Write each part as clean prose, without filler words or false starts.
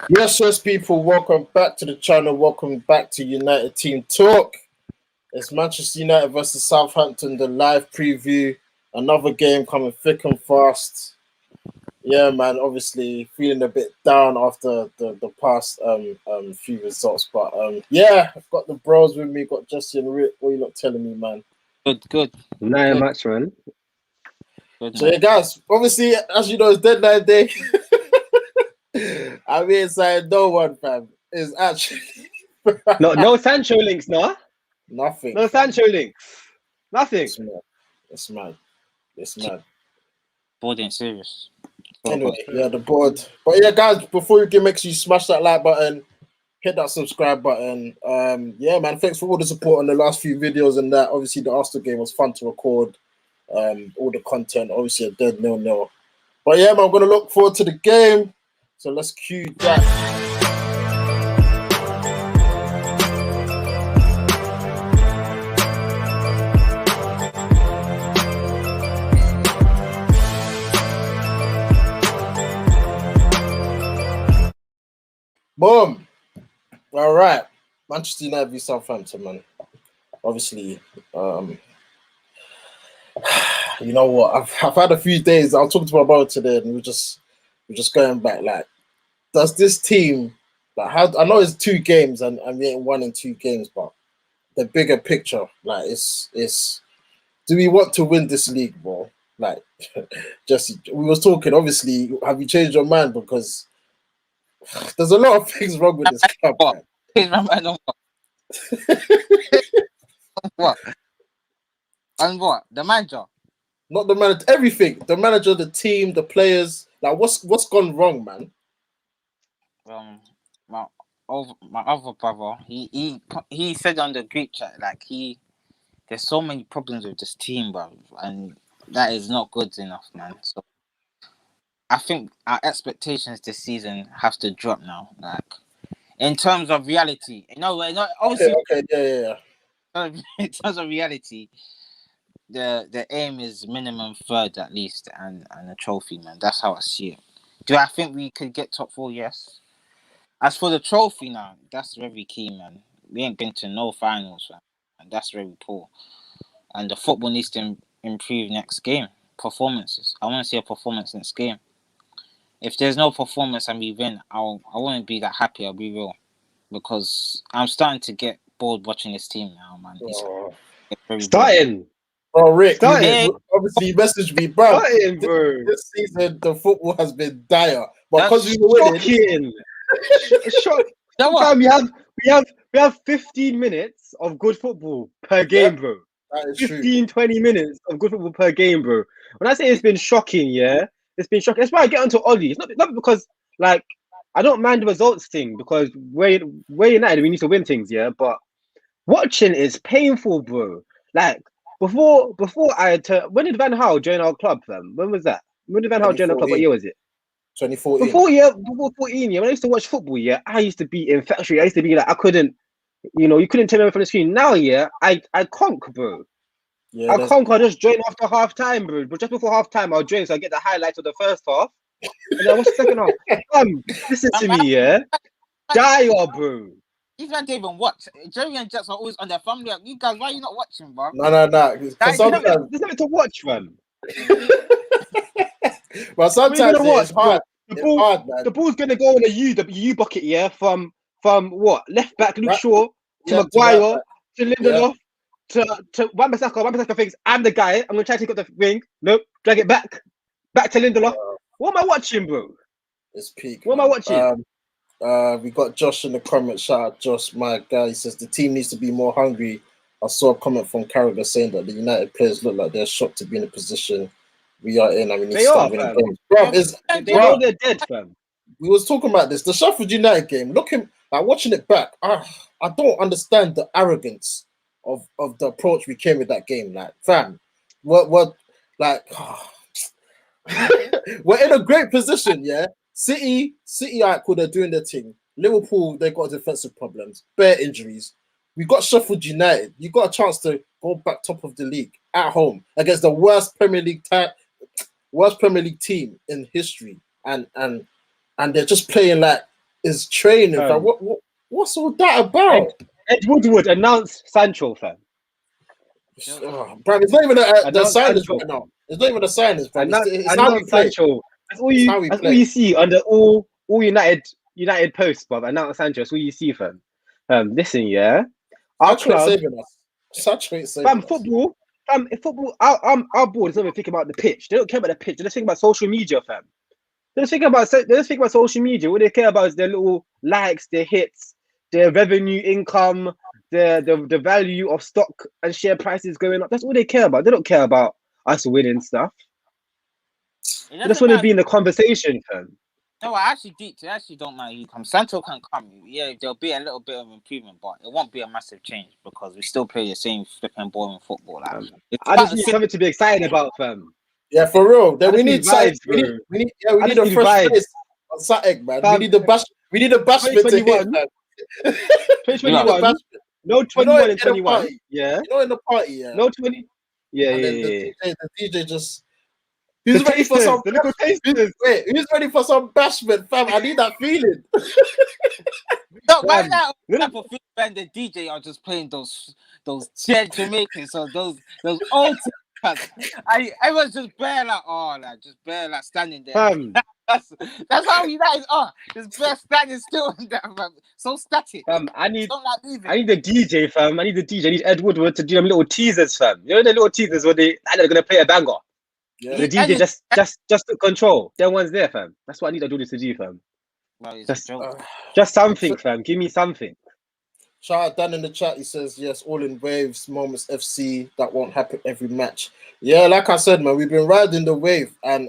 Yes, people, welcome back to the channel. Welcome back to United Team Talk. It's Manchester United versus Southampton, the live preview. Another game coming thick and fast. Yeah, man, obviously feeling a bit down after the past few results. But yeah, I've got the bros with me, got Jesse and Rick. What are you not telling me, man? Good. Not much, man. Good, So yeah, guys, obviously, as you know, it's deadline day. I mean, inside no one, fam. It's actually No Sancho links, no? nothing. No fam. Sancho links. Nothing. It's mad. It's mad. It's mad. board ain't serious. Anyway, yeah, the board. But yeah, guys, before you get, make sure you smash that like button, hit that subscribe button. Yeah, man, thanks for all the support on the last few videos and that. Obviously, the Arsenal game was fun to record. All the content, obviously, a dead 0-0. But yeah, man, I'm gonna look forward to the game. So let's cue that. Boom. All right. Manchester United v Southampton, man. Obviously, you know what? I've had a few days. I'll talk to my brother today, and we're just going back. Like, does this team like how? I know it's 2 games, and we ain't won in 2 games, but the bigger picture, like, it's do we want to win this league, bro? Like, Jesse, we was talking. Obviously, have you changed your mind? Because there's a lot of things wrong with this club. Man. Change my mind on what? What? On what? The manager? Not the manager, everything. The manager, the team, the players. Like, what's gone wrong, man? My other brother, he said on the group chat, like, there's so many problems with this team, bro, and that is not good enough, man. So I think our expectations this season have to drop now. Like, in terms of reality, obviously, Okay, yeah. in terms of reality, the aim is minimum 3rd at least, and a trophy, man. That's how I see it. Do I think we could get top 4? Yes. As for the trophy now, that's very key, man. We ain't been to no finals, man, and that's very poor. And the football needs to improve next game. Performances. I want to see a performance next game. If there's no performance and we win, I won't be that happy. I'll be real, because I'm starting to get bored watching this team now, man. It's very Starting. Oh, Rick, Starting. obviously you messaged me, bro. Starting, bro. This season, the football has been dire, but because we were winning, Shocking. Fam, we have 15 minutes of good football per game, bro. That is 15, 20 minutes of good football per game, bro. When I say it's been shocking, yeah, it's been shocking. That's why I get onto Ollie. It's not because, like, I don't mind the results thing, because we're United, we need to win things, yeah. But watching is painful, bro. Like, before when did Van Gaal join our club, fam? When was that? When did Van Gaal join our club? What year was it? 2014. Before 14, yeah. When I used to watch football, yeah, I used to be infatuated. I used to be like, I couldn't, you couldn't tell me from the screen. Now, yeah, I conk, bro. Yeah, I conk. I just join after half time, bro. But just before half time, I'll join, so I get the highlights of the first half, and then what's the second half? Listen to me, yeah. Dire, bro. These men don't even watch. Jerry and Jets are always on their family. You guys, why are you not watching, bro? No. There's nothing to watch, man. But sometimes it's hard. The ball's gonna go in the U bucket, yeah. From what, left back Luke Shaw to Maguire to Lindelof to Wan-Bissaka. Wan-Bissaka thinks I'm the guy. I'm gonna try to take up the ring. Nope, drag it back to Lindelof. What am I watching, bro? It's peak. What am I watching? We got Josh in the comments. Shout out Josh, my guy. He says the team needs to be more hungry. I saw a comment from Carragher saying that the United players look like they're shocked to be in a position we are in. I mean, they are, fam. They know they're dead, fam. We was talking about this. The Sheffield United game. Watching it back. I don't understand the arrogance of the approach we came with that game. Like, fam, what like we're in a great position, yeah. City, cool, they're doing their thing. Liverpool, they got defensive problems, bare injuries. We got Sheffield United. You got a chance to go back top of the league at home against the worst Premier League team in history, and they're just playing like is training, fam. What's all that about? Ed Woodward announced Sancho, fam. Bro, it's not even the Announced signings Sancho. right now. It's not even the signings, bro. It's how we Announced play. Sancho. That's all It's how we all play. you see under all United posts, bruv. Announced Sancho. That's all you see, fam. Listen, yeah. Our Sancho ain't club, saving us. Sancho ain't saving fam, us. football. Football. Our board is not even thinking about the pitch. They don't care about the pitch. They just think about social media, fam. They just think about social media. What they care about is their little likes, their hits, their revenue income, the value of stock and share prices going up. That's all they care about. They don't care about us winning stuff. They just want to be in the conversation, fam. No, I actually don't mind who comes. Sancho can come. Yeah, there'll be a little bit of improvement, but it won't be a massive change because we still play the same flipping boring football. Like, I just need something to be excited about, fam. Yeah, for real. Then we need vibes, we need a a fresh vibes. face on Saturday, man. Fam, we need the bashment to hit, man. 2021. No 21 and 21. Yeah. You know, in the party, yeah. No 20. Yeah, and yeah. then the DJ just. Who's ready for some? Who's ready for some bashment, fam? I need that feeling. No, right now, when the DJ are just playing those dead Jamaicans, so those old. I was just bare like standing there. That's how United are. Just bare standing still in there, fam. So static. I need the DJ, fam. I need Ed Woodward to do them little teasers, fam. You know the little teasers where they're gonna play a banger. Yeah. The DJ just took control. That one's there, fam. That's what I need to do this to do, fam. Well, just something, fam. Give me something. Shout out Dan in the chat. He says, yes, all in waves, moments FC. That won't happen every match. Yeah, like I said, man, we've been riding the wave, and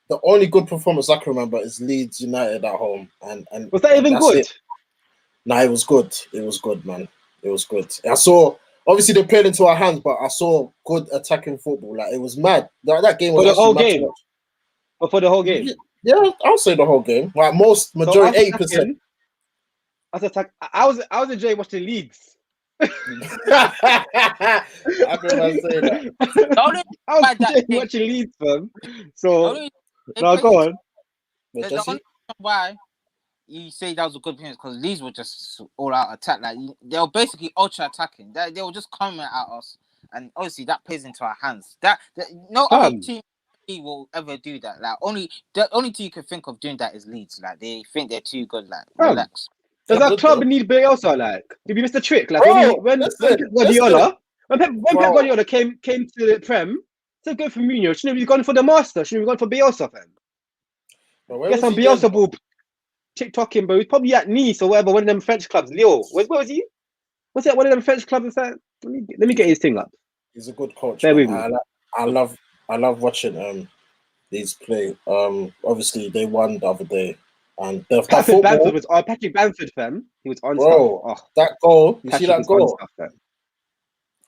the only good performance I can remember is Leeds United at home. And was that even good? Nah, it was good. It was good, man. It was good. I saw, obviously they played into our hands, but I saw good attacking football. Like, it was mad. That game was for the whole game. But for the whole game. Yeah, I'll say the whole game. Like majority, 80%. I was enjoying watching Leeds. I can say that. I was enjoying watching Leeds, fam. So now go on. The only reason why you say that was a good performance because Leeds were just all out attack. Like they were basically ultra attacking. They were just coming at us, and obviously that plays into our hands. That no other team will ever do that. Like the only team you can think of doing that is Leeds. Like they think they're too good. Like relax. Does that club need Bielsa? Like, did we miss the trick? Like when Pep Guardiola came to the Prem, so good for Mourinho. Shouldn't have gone for the master. Shouldn't have gone for Bielsa, fam. Get some Bielsa ball TikToking, bro. He's probably at Nice or whatever. One of them French clubs. Lille. Where was he? Was it one of them French clubs? Let me get his thing up. He's a good coach. Bear with me. I love watching these play. Obviously they won the other day. And Patrick Bamford, fam. He was on stuff. Oh, that goal. You see that goal?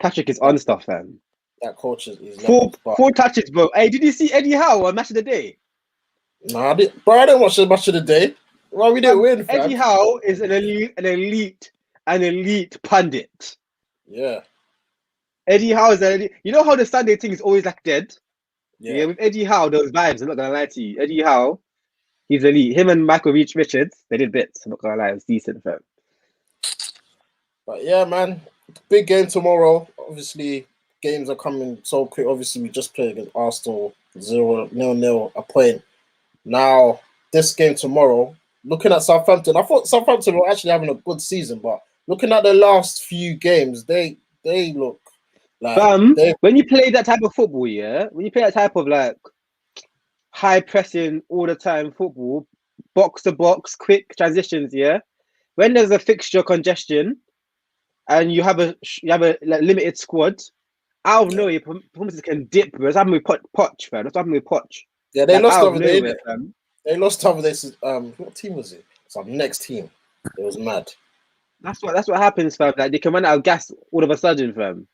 Patrick is on stuff, fam. That coach is four touches, bro. Hey, did you see Eddie Howe on Match of the Day? Nah, I didn't watch the Match of the Day. Well, we didn't win, fam. Eddie Howe is an elite pundit. Yeah. Eddie Howe is you know how the Sunday thing is always like dead? Yeah, with Eddie Howe, those vibes, I'm not gonna lie to you. Eddie Howe, he's elite. Him and Michael Richards, they did bits. I'm not gonna lie, it was decent, fam. But yeah, man, big game tomorrow. Obviously, games are coming so quick. Obviously, we just played against Arsenal 0-0, a point. Now, this game tomorrow, looking at Southampton, I thought Southampton were actually having a good season, but looking at the last few games, they look like when you play that type of football, when you play that type of like high pressing all the time football, box to box, quick transitions, when there's a fixture congestion and you have a like, limited squad, out of nowhere, performances can dip. Bro. That's happened with Poch, fam. That's happened with Poch. Yeah, they lost over there. They lost over this. What team was it? Some next team. It was mad. That's what happens, fam. Like they can run out of gas all of a sudden, fam.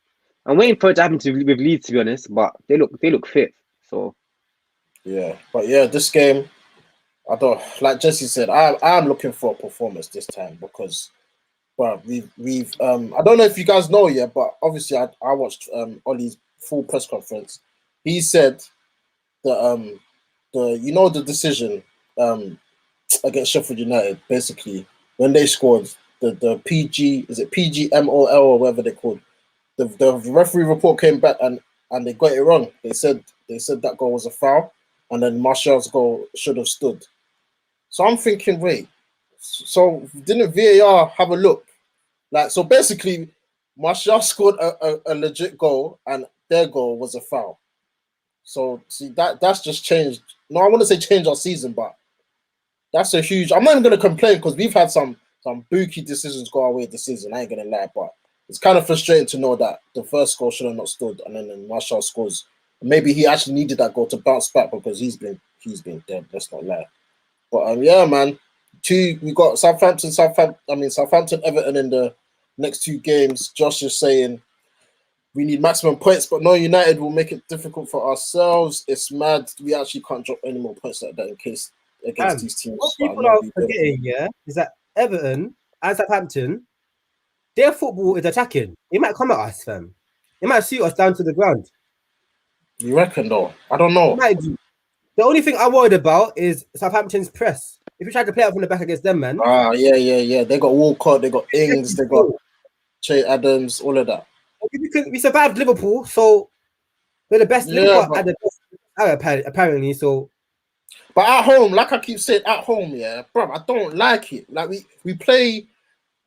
I'm waiting for it to happen with Leeds, to be honest. But they look fit. So yeah, but yeah, this game, I don't like Jesse said. I'm looking for a performance this time because, well, we've I don't know if you guys know yet, but obviously I watched Ollie's full press conference. He said that the decision against Sheffield United, basically, when they scored the PG, is it PGMOL or whatever they called, the referee report came back and they got it wrong. They said that goal was a foul, and then Martial's goal should have stood. So I'm thinking, wait, so didn't VAR have a look? Like, so basically, Martial scored a legit goal, and their goal was a foul. So see that's just changed. No, I want to say change our season, but that's a huge. I'm not even gonna complain because we've had some booky decisions go our way this season. I ain't gonna lie, but it's kind of frustrating to know that the first goal should have not stood, and then Martial scores. Maybe he actually needed that goal to bounce back because he's been dead. Let's not lie. But yeah, man. We got Southampton, Everton in the next 2 games. Josh is saying we need maximum points, but no, United will make it difficult for ourselves. It's mad. We actually can't drop any more points like that in case against these teams. What people are forgetting, is that Everton and Southampton, their football is attacking. It might come at us, fam. It might shoot us down to the ground. You reckon, though? I don't know. It might do. The only thing I'm worried about is Southampton's press. If you try to play out from the back against them, man. Yeah. They got Walcott, they got Ings, they got Che Adams, all of that. We survived Liverpool, so we're the best. Liverpool at the best, apparently. So, but at home, like I keep saying, at home, bro, I don't like it. Like we play.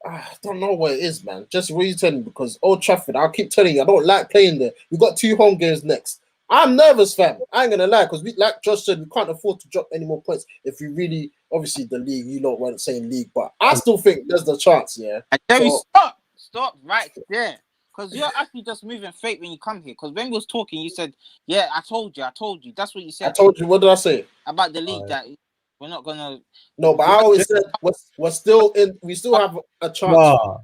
I don't know what it is, man. Just what you telling me, because Old Trafford, I'll keep telling you, I don't like playing there. We got 2 home games next. I'm nervous, fam. I ain't gonna lie, because we, like Josh said, we can't afford to drop any more points if we really, obviously, the league. You lot weren't saying league, but I still think there's the chance, yeah. And then stop right there, because you're actually just moving fake when you come here. Because when we was talking, you said, "Yeah, I told you." That's what you said. I told you. What did I say about the league? That we're not gonna. No, but I always said we're still in. We still have a chance. Wow.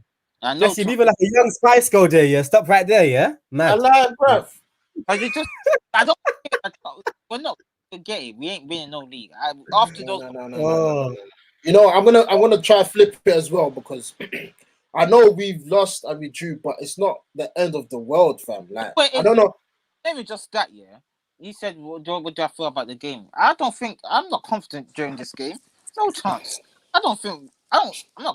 Jesse, even like a young Spice Girl there, yeah. Stop right there, yeah. Man, I lied, bruv. I don't. We're not forgetting. We ain't winning no league. After those. No. You know, I'm gonna try flip it as well, because I know we've lost and we drew, but it's not the end of the world, fam. Like, I don't know. Maybe just that, yeah. You said, what do I feel about the game? I'm not confident during this game. No chance. I'm not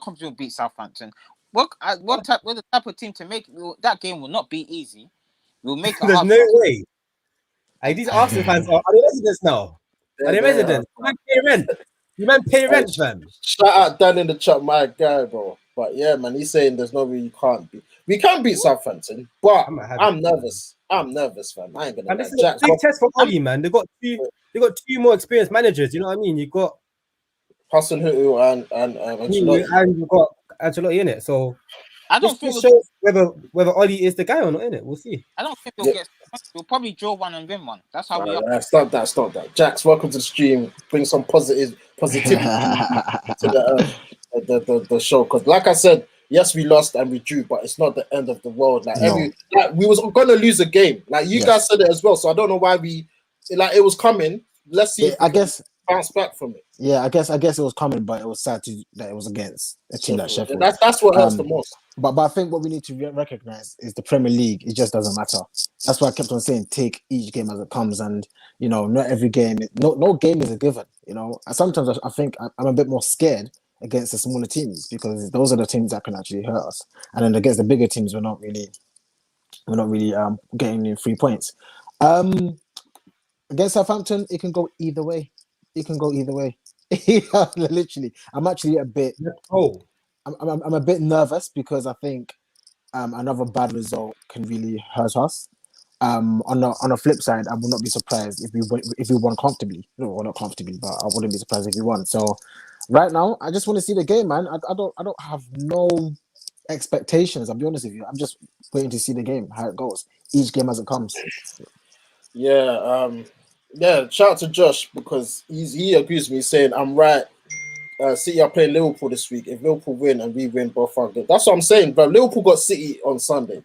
confident we'll beat Southampton. We're the type of team to make that game will not be easy. We'll make it. There's no way. These Arsenal fans are they residents now? Are they residents? You man pay rent, fam. Shout out Dan in the chat, my guy, bro. But yeah, man, he's saying there's no way you can't beat. We can beat Southampton, but I'm nervous. I'm nervous, fam. I ain't gonna. And this is a big test for Ollie, man. They got 2 more experienced managers. You know what I mean? You got Hassan Hutu and Ancelotti. And you got Ancelotti in it. So I don't think shows whether Ollie is the guy or not, in it. We'll see. I don't think we'll probably draw 1 and win 1. That's how we are. Stop that. Jax, welcome to the stream. Bring some positivity to the show. Because like I said, yes, we lost and we drew, but it's not the end of the world. Like we was gonna lose a game. Like you guys said it as well. So I don't know why it was coming. Let's see. I guess bounce back from it. Yeah, I guess it was coming, but it was sad that it was against a team like Sheffield. That's what hurts the most. But I think what we need to recognize is the Premier League. It just doesn't matter. That's why I kept on saying take each game as it comes, and not every game. No game is a given. Sometimes I think I'm a bit more scared against the smaller teams, because those are the teams that can actually hurt us. And then against the bigger teams, we're not really getting 3 points. Against Southampton, it can go either way. Literally, I'm actually a bit. I'm a bit nervous, because I think another bad result can really hurt us. On the flip side, I will not be surprised if we won comfortably. No, well, not comfortably, but I wouldn't be surprised if we won. So right now, I just want to see the game, man. I don't have no expectations. I'll be honest with you. I'm just waiting to see the game, how it goes. Each game as it comes. Yeah. Shout out to Josh, because he agrees with me, saying I'm right. City are playing Liverpool this week. If Liverpool win and we win, both are good. That's what I'm saying, bro. Liverpool got City on Sunday.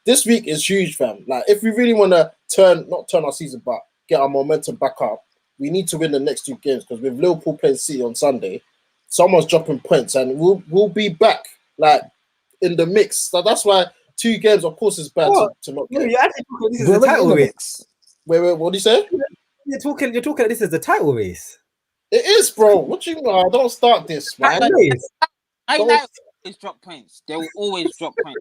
This week is huge, fam. Like, if we really want to not turn our season, but get our momentum back up, we need to win the next 2 games, because with Liverpool playing City on Sunday, someone's dropping points, and we'll be back like in the mix. So that's why 2 games, of course, is bad to not get. You're actually talking this is a title race. Wait, what do you say? You're talking this is the title race. It is, bro. What you mean? Oh, don't start this, man. I Don't- like always drop points. They will always drop points.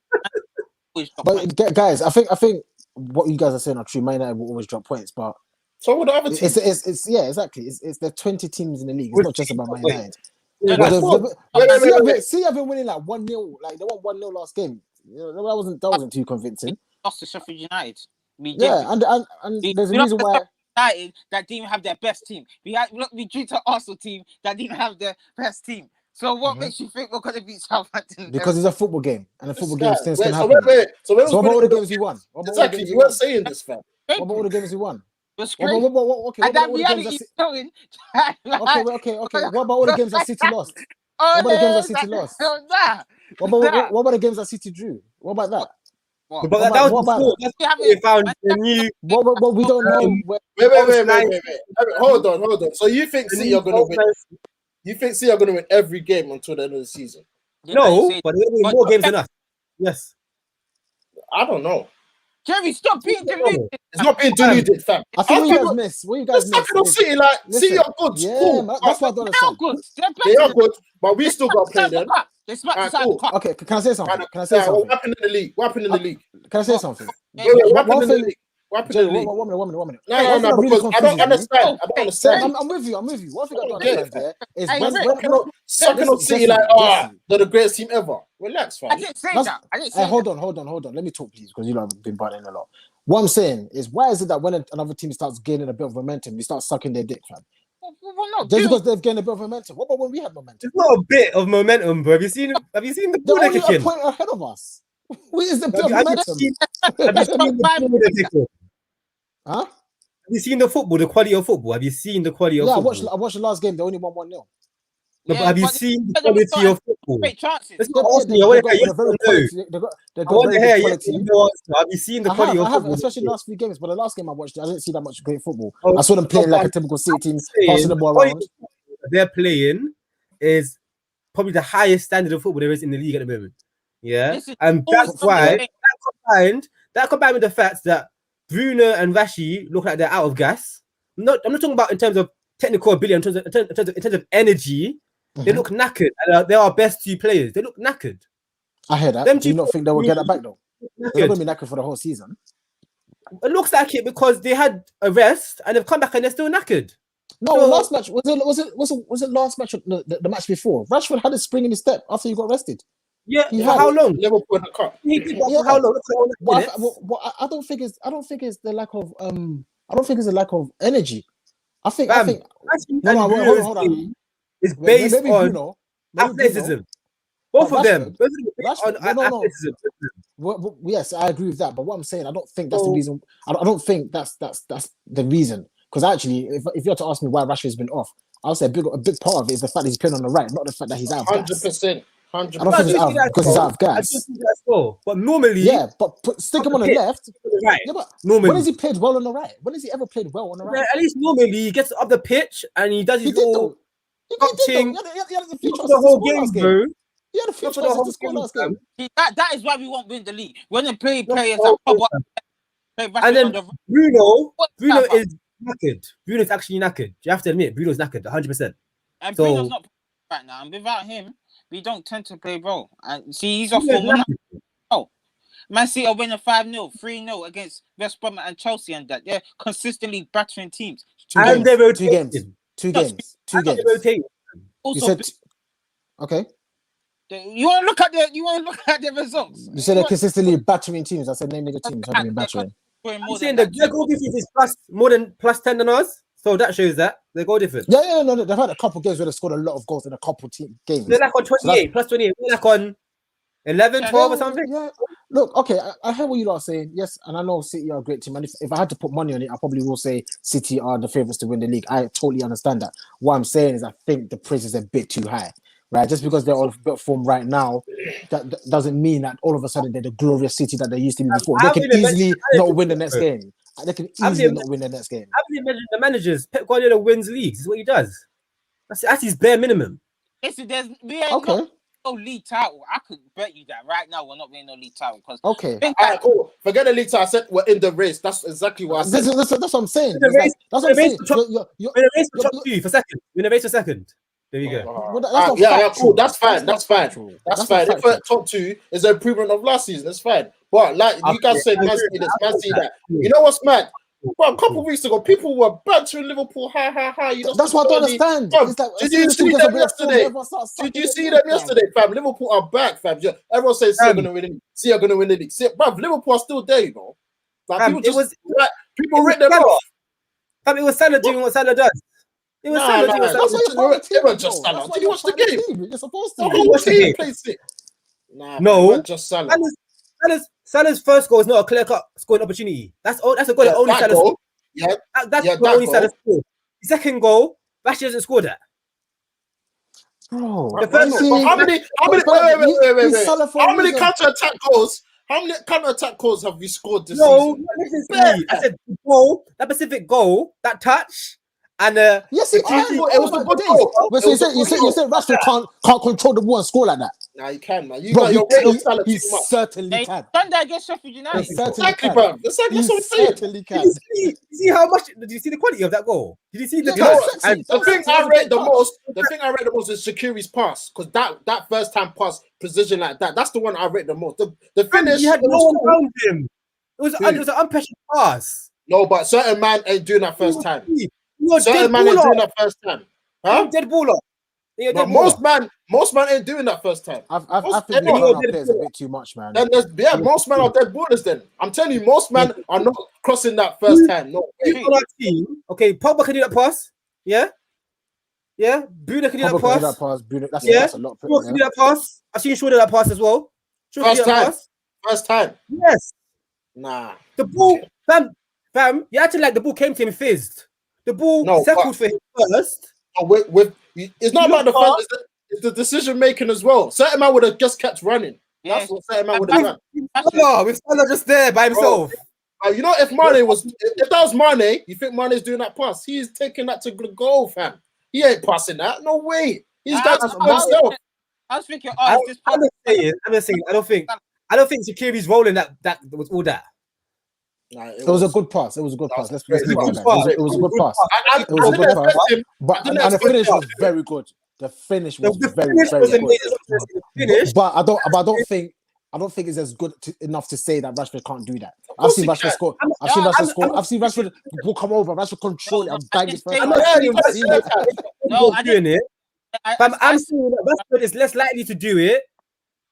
Always drop points. But guys, I think what you guys are saying are true. Man United will always drop points, but So would the other teams. it's yeah, exactly. It's there are 20 teams in the league. It's not just about Man United. Yeah, That's what- See, I've been winning like 1-0. Like they won 1-0 last game. You know, that wasn't too convincing. lost to Sheffield United. Yeah, and there's a reason why. United that didn't have their best team. We drew to Arsenal team that didn't have their best team. So what makes you think we're going to beat Southampton? Because it's a football game, and a football game things Wait, can so happen. wait. So So what about all the games we won? What about all the Exactly. games You we won? weren't saying this, fam. What about all the games we won? It's What great. about, okay, what And about that all the games reality that is showing. okay. What about all the games that City lost? What about the games that City lost? What about the games that City drew? What about that? What? But that was What about before. That's when they found the new. What we don't know. Wait. Hold on. So you think City are going to win? You think City are going to win every game until the end of the season? No, but they're going to win more games than us. Yes. I don't know. Jerry, stop being deluded. It's not being deluded, fam. I think what you guys miss. What you guys miss. Second of City, like City are good. Yeah, Cool. man, that's what I don't They're understand. good. They are good, but we still got to play them. They smacked Alright, us out cool. of the cup. Okay, can I say something? What happened in the league? What happened in the league? Can I say something? Wait, what happened in the league? What happened in the league? One minute. No, because I don't understand. I don't understand. I'm with you. One thing I don't Okay. understand is Hey, when Second of City, like, they're the greatest team ever. Relax, I fam. didn't say That's- that. I didn't say that. hold on. Let me talk, please, because you know I've been biting a lot. What I'm saying is, why is it that when another team starts gaining a bit of momentum, you start sucking their dick, fam? Well, no, Just dude. because they've gained a bit of momentum. What about when we had momentum? It's not a bit of momentum, bro. Have you seen the They're ball they're only a kicking? point ahead of us. Where is the bit of Have you momentum? seen the ball they're kicking? Huh? Have you seen the football, the quality of football? Have you seen the quality of Yeah, football? I watched the last game. They only won 1-0. No, but have you seen the quality of football? Great chances. Let's Yeah, not ask they me. I got want to hear very yes or no. quality. They I got want to very hear good yes quality. or no answer. Have you seen the quality of I have, football? especially the last few games. But the last game I watched, I didn't see that much great football. Oh, I saw them playing no, like a but typical City team, saying passing the ball quality around. of football that they're playing is probably the highest standard of football there is in the league at the moment. Yeah, Listen, and always that's why something- that combined with the fact that Bruno and Rashi look like they're out of gas. I'm not talking about in terms of technical ability, in terms of energy. They look knackered. And they're our best two players. They look knackered. I heard that. Them Do you two not think they will get that back though? They're not knackered. going to be knackered for the whole season. It looks like it because they had a rest and they've come back and they're still knackered. No, So- last match was it last match? The match before, Rashford had a spring in his step after he got rested. Yeah, He for had- how long? Liverpool in the cup. He did that Yeah. for how long? Look at all the minutes. I don't think it's the lack of I don't think it's a lack of energy. I think Actually, no, and hold on. Bruno's is Maybe based on Bruno, maybe athleticism. Bruno. Both But of them. Rashford- Both of them are based Rashford- on no. athleticism. Yes, I agree with that. But what I'm saying, I don't think that's the So- reason. I don't think that's the reason. Because actually, if you had to ask me why Rashford's been off, I'll say a big part of it is the fact that he's playing on the right, not the fact that he's out of gas. 100%. I don't 100%. think it's out see that because he's as well. out of I gas. do see that as well. But normally, Yeah, but stick him on the left. right. Yeah, but Normally, when has he played well on the right? When has he ever played well on the right? at least normally he gets up the pitch and he does He his did little though. He did though. touching. He had a few Not for chances the to whole score game, last game. bro. He had a few Not for the chances whole to score game, last fam. game. See, that is why we won't win the league. When they play Not players for that the whole pop up, game, play And Rashford then on the Bruno What's Bruno that is knackered. Bruno's actually knackered. You have to admit, Bruno's knackered 100%. and So- Bruno's not right now. And without him, we don't tend to play well. And see, he's off Bruno's for one. knackered. Man City are winning 5-0, 3-0 against West Brom and Chelsea, and that they're consistently battering teams. And they're Two games. rotating. Two games. They're rotating. You Also, said okay. you want to look at the results. You said they're consistently battering teams. I said name me the teams. How they been battering? Scoring I'm more saying than their goal difference is more than plus 10 than us. So that shows that their goal difference. Yeah, no. They've had a couple games where they scored a lot of goals in a couple games. They're like on 28, plus 28. They're like on 11, 12 or something. Yeah. Look, okay, I hear what you lot are saying. Yes, and I know City are a great team. And if I had to put money on it, I probably will say City are the favourites to win the league. I totally understand that. What I'm saying is I think the price is a bit too high. Right? Just because they're on a bit of form right now, that doesn't mean that all of a sudden they're the glorious City that they used to be before. They can easily not win the next game. They can easily not win the next game. How many imagine the managers? Pep Guardiola wins leagues. This is what he does. That's his bare minimum. Listen, we ain't Okay. not no league title. I could bet you that right now we're not winning no league title because Okay. think All right, cool. Forget the league title. I said we're in the race. That's exactly what I said. That's what I'm saying. The It's like, race- that's what I'm the race saying. for We're in a race for top you're- 2 for second. We're in a race for second. There you go. Well, that's not yeah, factual. cool. That's fine. not That's fine. factual. That's not fine. If factual. we're top 2 is an improvement of last season, that's fine. But like you guys said, man see this, man see that. You know what's mad? Well, a couple of weeks ago, people were bantering Liverpool. Ha ha ha! You That's what I don't understand. Bro, It's like, did you see them yesterday? Did you see them yesterday, fam? Liverpool are back, fam. Yeah, everyone says City are going to win it. City are going to win the league. Bruv, Liverpool are still there, you know. Like people just people rip them off. It was Salah doing what Salah does. It was Salah doing what Salah does. It was just Salah. Did you watch the game? You're supposed to. The whole team plays it. Nah, no, just Salah. Salah's first goal is not a clear-cut scoring opportunity. That's a goal that only Salah scored. Yeah, that's only Salah scored. The second goal, Rashford doesn't score that. Bro, The first how many? Wait. How many counter-attack goals? How many counter-attack goals have we scored this season? Listen to me. I said the goal, that Pacific goal, that touch, and yes, it was a good goal. But so you said Rashford can't control the ball and score like that. Nah, you can, man. He certainly can. Done that against Sheffield United. Exactly, bro. That's what I'm saying. Certainly can. Did you see how much? Did you see the quality of that goal? Did you see the touch? The thing I rate the most is Shaqiri's pass, because that first time pass precision like that. That's the one I rate the most. The finish. He had no one around him. It was an unpressured pass. No, but certain man ain't doing that first time. You're certain man ain't doing that first time. Huh? Dead baller. But most man ain't doing that first time. I think our players a bit too much, man. Then most men are dead ballers. Then I'm telling you, most men are not crossing that first time. No, okay, Pogba can do that pass. Yeah, Bruno can do that pass. Bruno, that's a lot. Shaw can do that pass. I've seen Shaw do that pass as well. First time. Yes. Nah. The ball, fam. You acting like the ball came to him fizzed. The ball circled for him first. It's not about the first. It's the decision making as well. Certain man would have just kept running. That's what certain man would have done. With Salah just there by himself. You know, if that was Mane, you think Mane's doing that pass? He's taking that to the goal, fam. He ain't passing that. No way. He's done it himself. I was thinking, I'm just saying. I don't think Shaqiri's rolling that was all that. Nah, it was a good pass. It was a good pass. Let's move on. It was a good pass. It was a good pass. But the finish was very good. The finish was very good. But I don't think it's as good enough to say that Rashford can't do that. I've seen Rashford score. I've seen Rashford will come over. Rashford control it and bang it first. I'm saying that Rashford is less likely to do it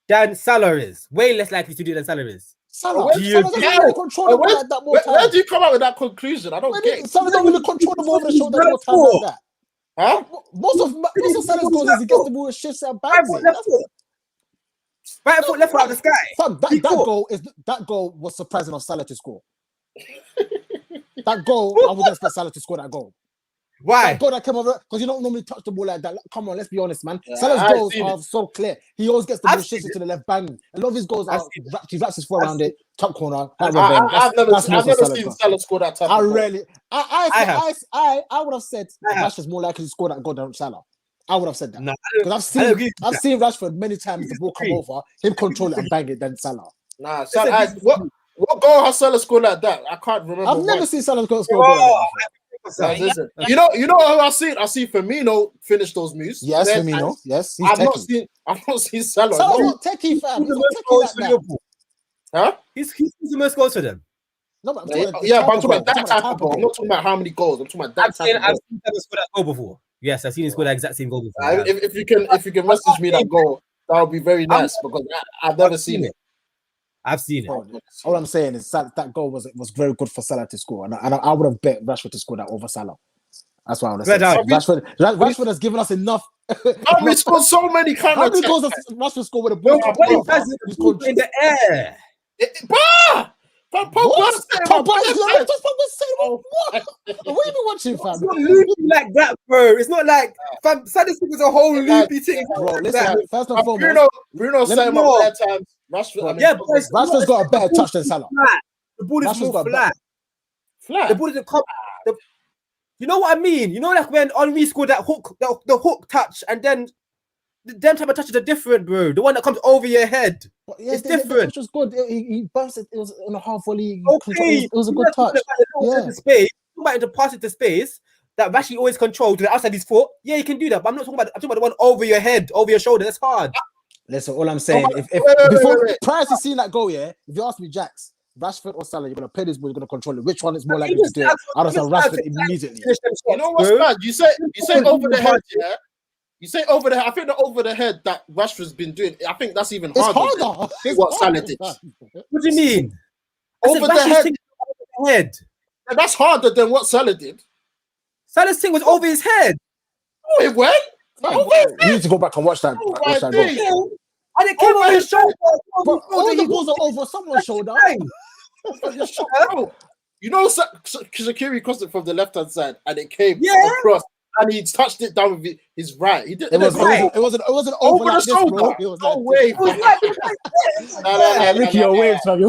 than Salah is. Way less likely to do it than Salah is. Salah doesn't really control the ball like that more time. Where do you come out with that conclusion? I don't get it. Salah don't really control the ball over the shoulder more time like that. Huh? Most of Salah's goals is he gets the ball and shifts and bangs it. Right foot, left foot out of the sky. That goal was surprising of Salah to score. That goal, I wouldn't expect Salah to score that goal. Why? That goal that came over because you don't normally touch the ball like that. Come on, let's be honest, man. Salah's goals are so clear. He always gets the ball shifted to the left, bang. A lot of his goals are he wraps his foot around it, top corner. I've never seen Salah score that type. I would have said Rashford's more likely to score that goal than Salah. I would have said that because I've seen Rashford many times the ball come over, him control it and bang it than Salah. Nah, what goal has Salah scored like that? I can't remember. I've never seen Salah score a goal like that. You know who I see Firmino finish those moves. Yes, Firmino. Yes, I've not seen Salah. Salah's not techie, fam. He's not techie like that. Huh? He's the most goals for them. No, but I'm talking about that type of goal. I'm not talking about how many goals. I'm talking about that type of goal. I've seen him score that goal before. Yes, I've seen him score that exact same goal before. If you can message me that goal, that would be very nice because I've never seen it. I've seen it. All I'm saying is that goal was very good for Salah to score, and I would have bet Rashford to score that over Salah. That's why I would have said. Rashford has given us enough. We scored so many counter. How many goals does Rashford score with a ball? He's in the air. What are you watching, fam? It's not loopy like that, bro. It's not like fam. Sadistic was a whole loopy thing, bro. Listen, first and foremost, Bruno said him at that time. Rashford's got a better touch than Salah. The ball is more flat. The ball doesn't come. You know what I mean? You know, like when Henry scored that hook, the hook touch, and then them type of touches are different, bro. The one that comes over your head. But yeah, It's the different. touch was good. He bounced it. It was on a half volley. Okay, It was a good touch. Yeah. Space. Talking about to pass it to space that Rashie always controls to the outside his foot. Yeah, you can do that. But I'm not talking about. I'm talking about the one over your head, over your shoulder. That's hard. Listen, all I'm saying, prior to seeing that goal, yeah, if you ask me, Jax, Rashford or Salah, you're gonna play this ball, you're gonna control it. Which one is more likely to do it? I'd have said Rashford immediately. You know what's bad? You say over the head, yeah. You say over the head. I think the over the head that Rashford's been doing. I think that's even harder. Than what Salah did. What do you mean? Over the head. That's harder than what Salah did. Salah's thing was over his head. Oh, it went. You need to go back and watch that. Watch that goal. And it came over his shoulder. All the balls are over someone's shoulder. You know, Shaqiri crossed it from the left hand side, and it came across, and he touched it down with his right. He did. It wasn't over the shoulder. It was no way. Ricky, your waves, man.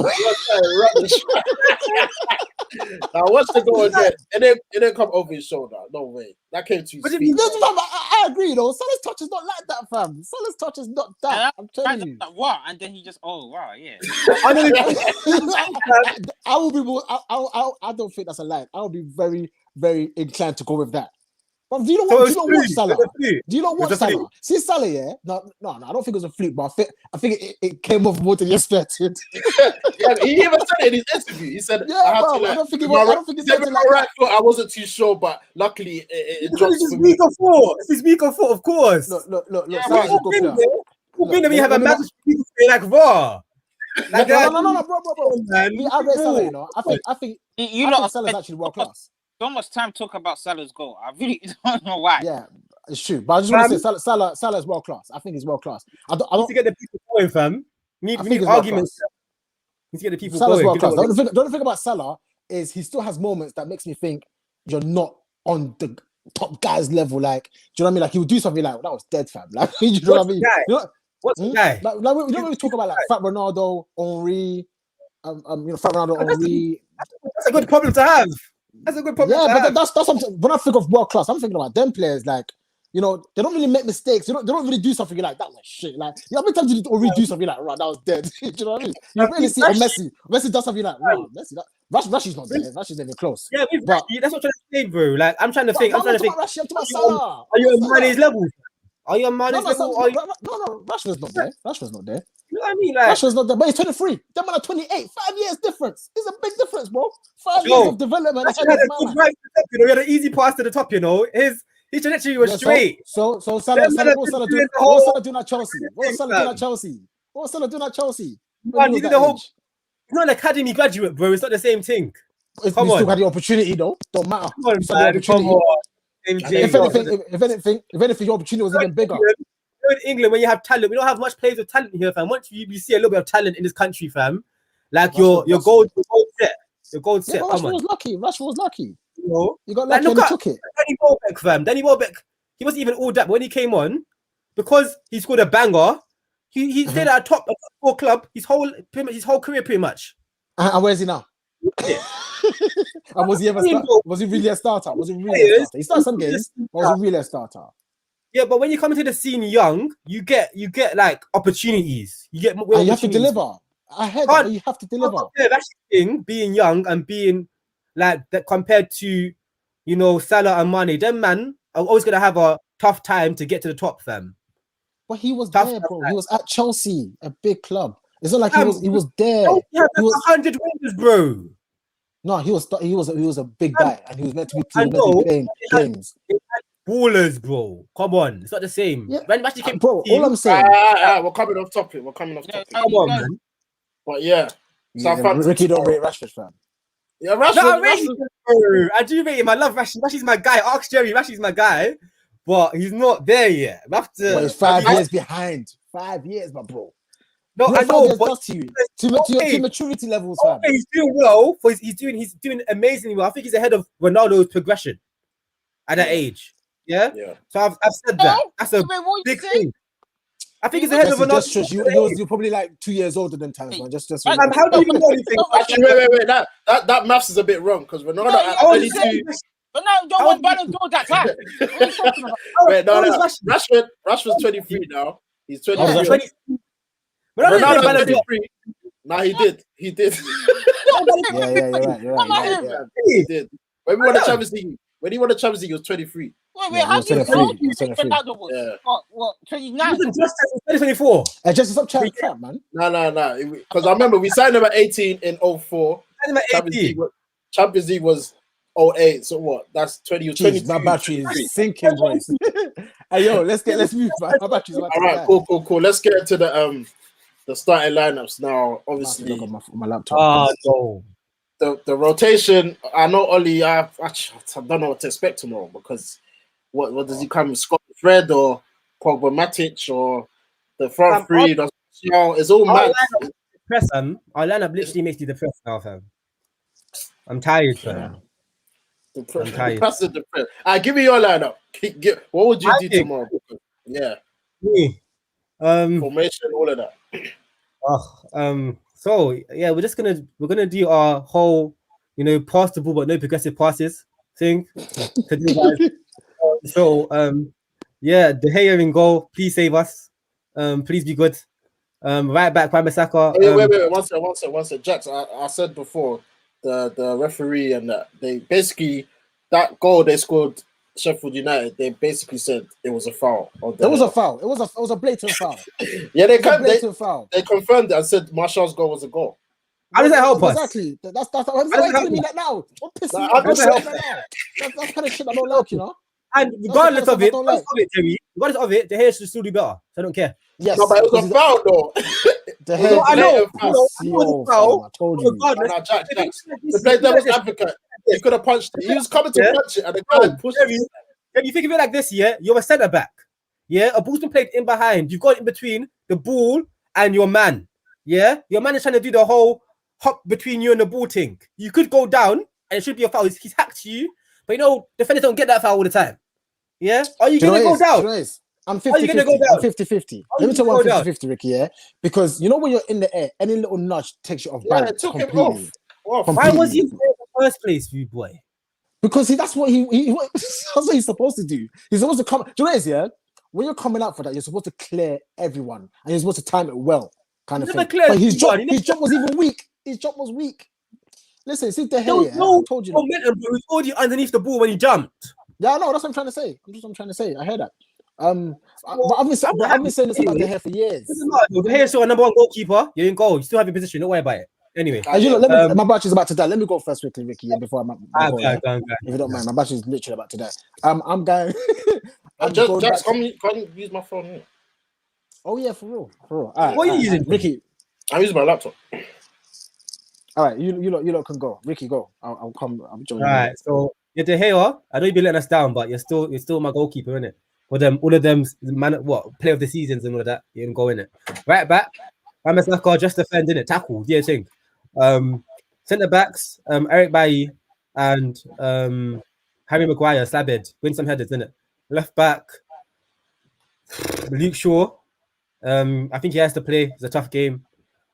Now watch the goal again. It didn't come over his shoulder. No way. That came too speed. I agree though. Salah's touch is not like that, fam. Salah's touch is not that. I'm telling you. What? And then he just yeah. I will be more. I don't think that's a lie. I will be very, very inclined to go with that. But do you know what? Do you know what Salah? Do you know what Salah? See Salah, yeah. No. I don't think it was a fluke, but I think it came off more than you expected. Yeah, he even said it in his interview. He said, "Yeah, I don't think it was. I don't think it's like right foot. I wasn't too sure, but luckily it dropped for me." If he's weak of foot, of course. Look. We have a match like raw. Like no, bro. I rate Salah, you know. I think Salah's actually world class. So much time talk about Salah's goal. I really don't know why. Yeah, it's true. But I just want to say Salah is world class. I think he's world class. I don't to get the people going, fam. We need arguments. We need to get the people Salah's going. World class. The only thing about Salah is he still has moments that makes me think you're not on the top guy's level. Like, do you know what I mean? Like he would do something like that was dead, fam. Like, do you know what I mean? What's the guy? Like when we talk about like Fat Ronaldo, Henry, Fat Ronaldo, Henry. That's a good problem to have. That's a good problem. Yeah, but that's something. When I think of world class, I'm thinking about them players. Like, you know, they don't really make mistakes. They don't really do something like that was shit. Like, how many times did you already do something like that was dead? Do you know what I mean? You really see Messi. Messi does something like Messi. Rashi's not there. Rashi's not even close. Yeah, but that's what I'm trying to say, bro. Like, I'm trying to think. Rashi, I'm talking about Salah. Are you on Mane's level? Are you on Mane's level? No, Rashford's not there. Rashford's not there. You know what I mean? Like, Rashford's not there, but he's 23. Them man are 28. 5 years difference. It's a big difference, bro. 5 years of development. He had an easy pass to the top, you know. His trajectory was straight. So Salah doing at Chelsea? What's Salah doing at Chelsea? Man, he's not an academy graduate, bro. It's not the same thing. He still had the opportunity, though. Don't matter. Come on. If anything, your opportunity was even bigger. In England, when you have talent, we don't have much players with talent here, fam. Once you see a little bit of talent in this country, fam, like your goal set. Rashford was lucky. You know, you got lucky and he took it. Danny Welbeck, fam. Danny Welbeck, he wasn't even all that, but when he came on, because he scored a banger, he stayed at a top 4 club his whole career, pretty much. And where's he now? And was he really a starter? He started some games, but was he really a starter? Yeah, but when you come into the scene young, you get like opportunities. You have to deliver. But you have to deliver. Yeah, that's the thing, being young and being like that compared to, you know, Salah and Mane. Them man are always gonna have a tough time to get to the top, fam. But he was there, bro. He was at Chelsea, a big club. It's not like he was there. He had 100 wins, bro. No, he was a big guy, and he was meant to be playing games. Ballers, bro. Come on, it's not the same. Yeah. Bro, all I'm saying. We're coming off topic. Come on, man. But yeah, Ricky don't rate Rashford, fam. Yeah, Rashford. I do rate him. I love Rashford. Rashi's my guy. Ask Jerry. Rashi's my guy, but he's not there yet. He's 5 years behind. 5 years, my bro. No, I know, but to maturity levels, fam. He's doing well. He's doing amazingly well. I think he's ahead of Ronaldo's progression at that age. Yeah. So I've said that. That's a big thing. I think he's ahead of Ronaldo. You're probably like 2 years older than Talent, man. Just how do you even know anything? Actually, wait. That maths is a bit wrong because Ronaldo at 22. But now don't want Ballon d'Or that time. What are you talking about? Wait, no. Rashford's 23 now. He's 23. Yeah. 20. Ronaldo's 23. Nah, he did. Yeah, you're right. He did. When we won the Champions League, he was 23. Wait, how do you think Ronaldo was? Yeah. What, 29? Just 2024. Just stop chatting crap, man. No. Because I remember we signed him at 18 in 04. Champions League was 08. So what? That's 20. Jeez, my battery is sinking, boys. Hey, yo, let's move, man. My battery's about all right, cool. Let's get into the starting lineups now. Obviously, my laptop. No. The rotation. I know Ollie. I don't know what to expect tomorrow because what does he come with? Scott Fred or Pogba Matic or the front three? It's all mad. Our lineup literally makes you depressed now, fam. I'm tired, fam. I'm tired. Give me your lineup. What would you do tomorrow? Yeah. Me. Formation, all of that. So yeah, we're gonna do our whole, pass the ball but no progressive passes thing to do, guys. De Gea in goal. Please save us. Please be good. Right back, Wan-Bissaka. Wait, one sec. Jax, I said before the referee and they basically that goal they scored Sheffield United. They basically said it was a foul. It was a foul. It was a blatant foul. Yeah, they confirmed it and said Martial's goal was a goal. How does that help us? Exactly. That's why I'm telling me that now. What pisses me off? That's kind of shit I don't like, And regardless of it, regardless of it, De Gea should still do better. So I don't care. Yes, no, but it was a foul though. I know. I told you. Jack. The play devil's advocate. He could have punched it. He was coming to punch it, and the guy pushed it. If you think of it like this, you're a centre back. Yeah, a ball's been played in behind. You've got in between the ball and your man. Yeah, your man is trying to do the whole hop between you and the ball thing. You could go down, and it should be a foul. He's hacked you, but defenders don't get that foul all the time. Yeah, are you going to go down? I'm 50-50. Let me tell you why I'm 50-50, Ricky, yeah? Because when you're in the air, any little nudge takes you off balance completely. Why was he in the first place, you boy? Because that's what that's what he's supposed to do. He's supposed to come. Do you know what it is, yeah? When you're coming out for that, you're supposed to clear everyone, and you're supposed to time it well, kind of thing. But his job was even weak. His job was weak. Listen, see the hell, I told you. Momentum, but he was already underneath the ball when he jumped. Yeah, no, that's what I'm trying to say. I heard that. But I've been saying this about De Gea for years. De Gea is still a number one goalkeeper. You're in goal. You still have your position. Don't worry about it. Anyway, my battery's about to die. Let me go first quickly, Ricky, before I'm go. If you don't mind, my battery's literally about to die. I'm going. Jax, can't you use my phone here? Oh yeah, for real. All right, what are you using, Ricky? I'm using my laptop. All right, you lot can go. Ricky, go. I'll come. I'll join you. All right, so De Gea, I know you've been letting us down, but you're still my goalkeeper, innit? For them, all of them, player of the seasons and all of that, you can go in it. Right back, Wan-Bissaka just defend, innit? Tackle, yeah, thing. Centre backs, Eric Bailly and Harry Maguire, slabhead, win some headers, innit? Left back, Luke Shaw. I think he has to play. It's a tough game.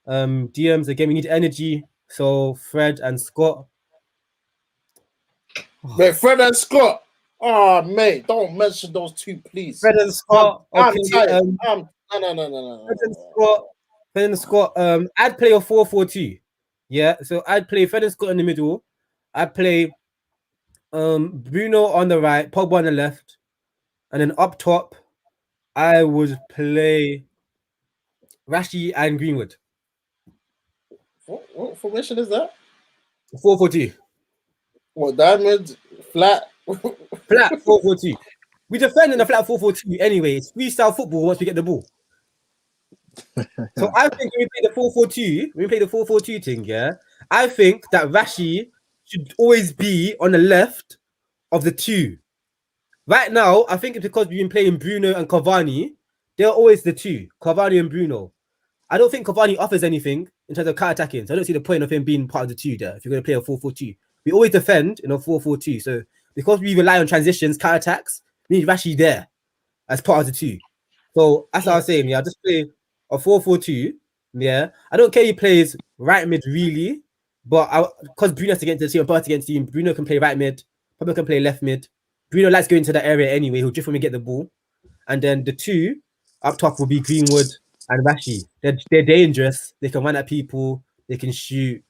DMs again, we need energy. So Fred and Scott. Wait, Fred and Scott. Oh, mate, don't mention those two, please. Fred and Scott. I'm tired. No. Fred and Scott. I'd play a 4-4-2. Yeah, so I'd play Fred and Scott in the middle. I'd play Bruno on the right, Pogba on the left, and then up top, I would play Rashi and Greenwood. What formation is that? 4-4-2. What, diamond, flat? Flat 4-4-2. We defend in a flat 4-4-2 anyway. It's freestyle football once we get the ball. So I think when we play the 4-4-2 thing, yeah, I think that Rashi should always be on the left of the two. Right now, I think it's because we've been playing Bruno and Cavani. They're always the two, Cavani and Bruno. I don't think Cavani offers anything in terms of counter-attacking, so I don't see the point of him being part of the two there if you're going to play a 4-4-2. We always defend in a 4-4-2, so because we rely on transitions, counter-attacks, we need Rashi there as part of the two. So that's what I was saying, yeah, just play a 4-4-2, yeah. I don't care he plays right mid really, but because Bruno has to get into the team, Bert against the team, Bruno can play right mid, Probably can play left mid. Bruno likes going to that area anyway. He'll drift when we get the ball. And then the two up top will be Greenwood and Rashi. They're dangerous. They can run at people. They can shoot.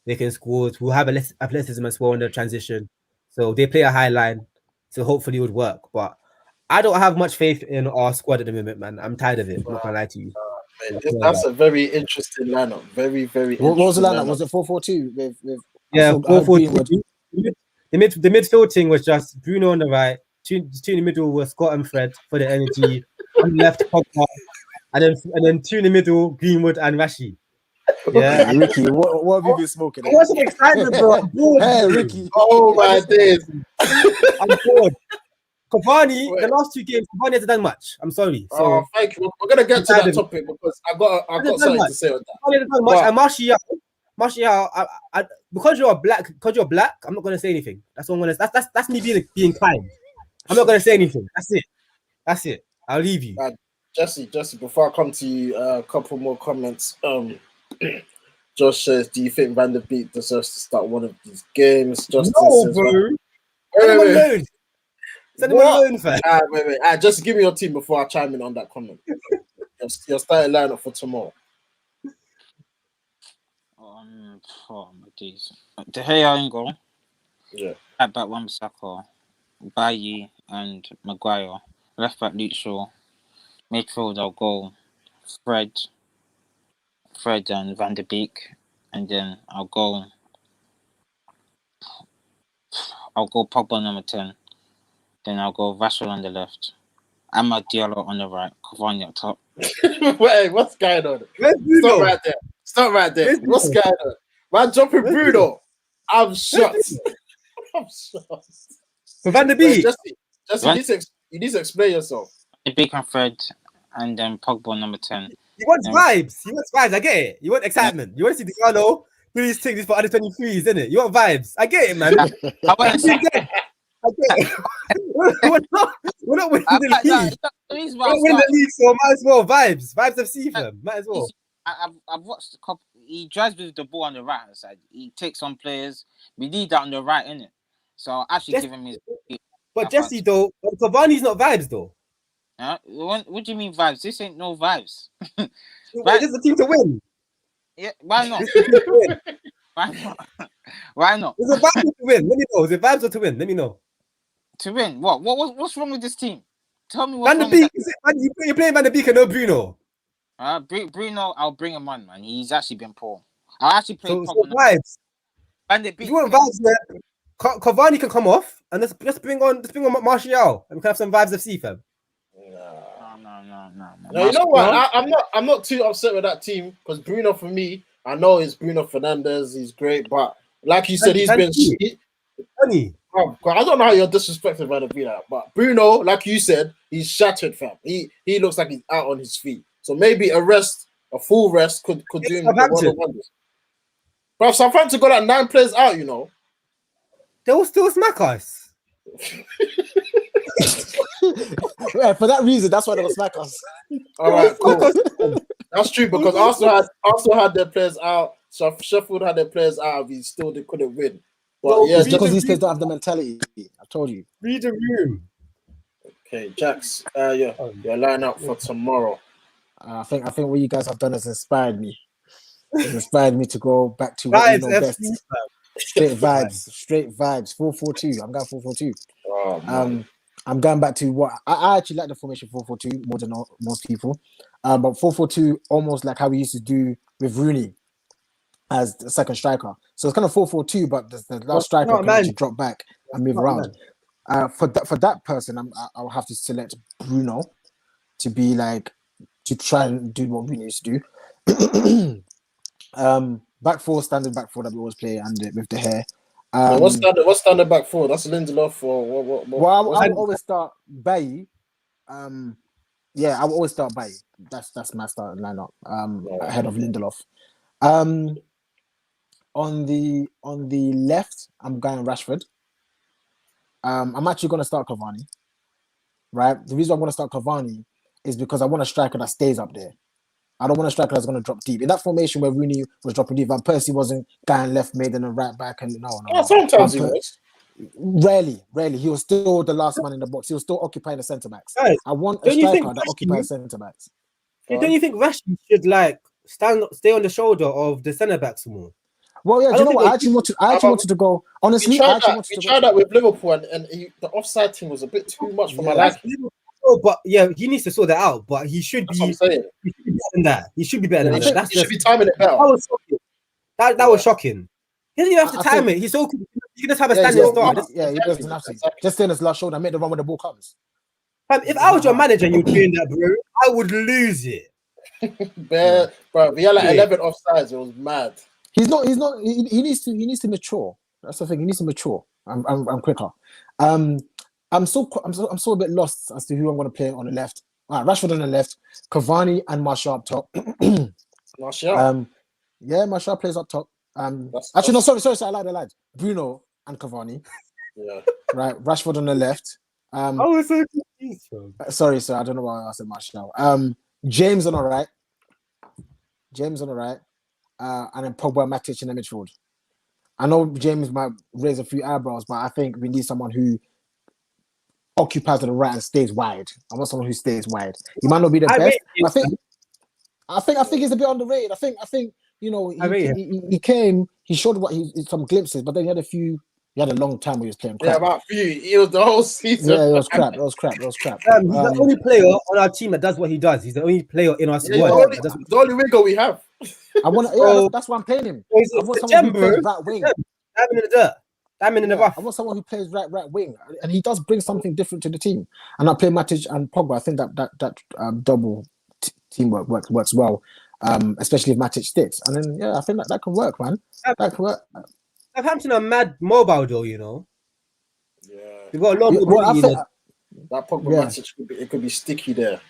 They can score. We'll have athleticism as well in the transition. So they play a high line. So hopefully it would work. But I don't have much faith in our squad at the moment, man. I'm tired of it. I'm not gonna lie to you. That's a very interesting lineup. Very, very What was the lineup? lineup. Was it 4-4-2 with 4-4-2. The midfield thing was just Bruno on the right, two in the middle were Scott and Fred for the energy, on the left Pogba, and then two in the middle, Greenwood and Rashi. Yeah, Ricky, what have you been smoking? I wasn't excited, bro. I'm bored. Hey, Ricky. Oh my days. I'm bored. Cavani, the last 2 games, Cavani hasn't done much. I'm sorry. So Thank you. We're gonna get to that topic because I've got something to say on that. Cavani hasn't done much. And Martial, because you're black, I'm not gonna say anything. That's what I'm gonna. That's me being kind. I'm not gonna say anything. That's it. I'll leave you. Jesse, before I come to you, a couple more comments. Josh says, "Do you think Van der Beek deserves to start one of these games?" Justin says, bro. Wait. Send him alone, fam. Wait. Just give me your team before I chime in on that comment. Your starting lineup for tomorrow. Oh my days. De Gea in goal. Yeah. Right back Wan-Bissaka, Bailly and Maguire. Left back Luke Shaw. Midfield I'll go Fred and Van der Beek, and then I'll go Pogba number 10. Then I'll go Rashford on the left. Amad Diallo on the right. Cavani up top. Wait, what's going on? Stop right there. What's going on? Man, jumping Bruno. I'm shocked. For Van der Beek. Jesse, you need to explain yourself. Van der Beek and Fred, and then Pogba number 10. You want vibes. I get it. You want excitement. You want to see Diallo do these things for under 23s, isn't it? You want vibes. I get it, man. I get it. We're not winning the league. We're not winning the league, so might as well vibes of Seafam. Might as well. I've watched a couple. He drives with the ball on the right hand side. He takes on players. We need that on the right, innit? So I'll actually give him his. But Jesse, though, Cavani's not vibes, though. What do you mean vibes? This ain't no vibes. This is the team to win. Yeah, why not? Why not? Why not? Is it vibes to win? Let me know. Is it vibes or to win? Let me know. To win? What? What's wrong with this team? Tell me what's Van der wrong with Beek, you're playing Van der Beek and no Bruno. Bruno, I'll bring him on, man. He's actually been poor. I'll actually play vibes. Van der Beek. If you want vibes, yeah, Cavani can come off and let's bring on Martial and we can have some vibes of CFM. No, you know what? I'm not too upset with that team because Bruno, for me, I know it's Bruno Fernandes. He's great, but like you said, he's been. I don't know how you're disrespecting Van der Beek, but Bruno, like you said, he's shattered, fam. He looks like he's out on his feet. So maybe a full rest could do him wonders. But Southampton got 9 players out, you know. They will still smack us. Yeah, for that reason, that's why they will smack us. All right, cool. That's true because Arsenal had their players out. So Sheffield had their players out. They couldn't win. But it's because these players don't have the mentality. I've told you. Read the room. Okay, Jax. Your line up for tomorrow. I think what you guys have done has inspired me. It's inspired me to go back to what you know best. Straight vibes. 4-4-2. I'm going 4-4-2. Oh, I'm going back to what I actually like the formation 4-4-2 more than most people. But 4-4-2 almost like how we used to do with Rooney as the second striker. So it's kind of 4-4-2, but the last striker can actually drop back and move around. For that person, I'll have to select Bruno to be like to try and do what Rooney used to do. Back four, standard back four that we always play, and with the hair. What's standard back four? That's Lindelof or what? Well, I would always start Bailly. I would always start Bailly. That's my starting lineup. Ahead of Lindelof. On the left, I'm going Rashford. I'm actually going to start Cavani. Right. The reason I'm going to start Cavani is because I want a striker that stays up there. I don't want a striker that's going to drop deep. In that formation where Rooney was dropping deep, Van Persie wasn't going left mid and a right back, and no. Sometimes he was. Rarely. He was still the last man in the box. He was still occupying the centre backs. Guys, I want a striker that occupies centre backs. Don't you think Rashford should like stay on the shoulder of the centre backs more? Well, yeah, do you know what? I actually wanted to go. Honestly, we tried that with Liverpool, and the offside thing was a bit too much for my liking. Oh, but yeah, he needs to sort that out. But he should be. He should be better than that. He should be better than that. He should be timing it better. That was shocking. That was shocking. He doesn't have to time it. He's so cool. You can just have a standing start. Yeah, he doesn't have to. Just stay on his last shoulder and make the run when the ball comes. If I was your manager and you're doing that, bro, I would lose it. Bro, we had like 11 offsides. It was mad. He's not. He needs to mature. That's the thing. He needs to mature. I'm quicker. I'm so a bit lost as to who I'm going to play on the left. Rashford on the left, Cavani and Martial up top. Martial. Yeah, Martial plays up top. Actually, no, sorry. I like the lads. Bruno and Cavani. Yeah. Right, Rashford on the left. I was so confused. Sorry, sir. I don't know why I said Martial. James on the right. And then Pogba, Matic in the midfield. I know James might raise a few eyebrows, but I think we need someone who occupies to the right and stays wide. I want someone who stays wide. He might not be the best. I think he's a bit underrated. I think you know he came, he showed some glimpses, but then he had a long time where he was playing crap. Yeah, about a few. It was the whole season. Yeah, it was crap. He's the only player on our team that does what he does. He's the only player in our squad. The only winger we have. That's why I'm playing him. I want someone who plays right wing. Diamond in the dirt. Diamond in the rough. I want someone who plays right wing, and he does bring something different to the team. And I play Matic and Pogba. I think that double teamwork works well, especially if Matic sticks. And then I think that can work, man. That can work. Southampton are mad mobile, though. You know. Yeah. They've got a lot of that Pogba Matic could be sticky there.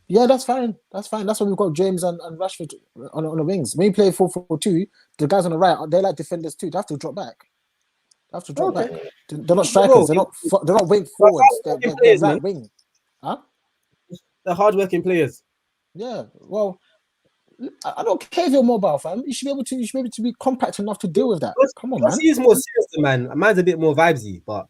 Yeah, that's fine. That's why we've got James and Rashford on the wings. When you play 4-4-2, the guys on the right, they like defenders too. They have to drop back. They're not strikers. They're not wing forwards. They're right wing. Huh? They're hard-working players. Yeah. Well, I don't care if you're mobile, fam. You should be able to be compact enough to deal with that. Come on, man. He's more serious than man. Man's a bit more vibesy, but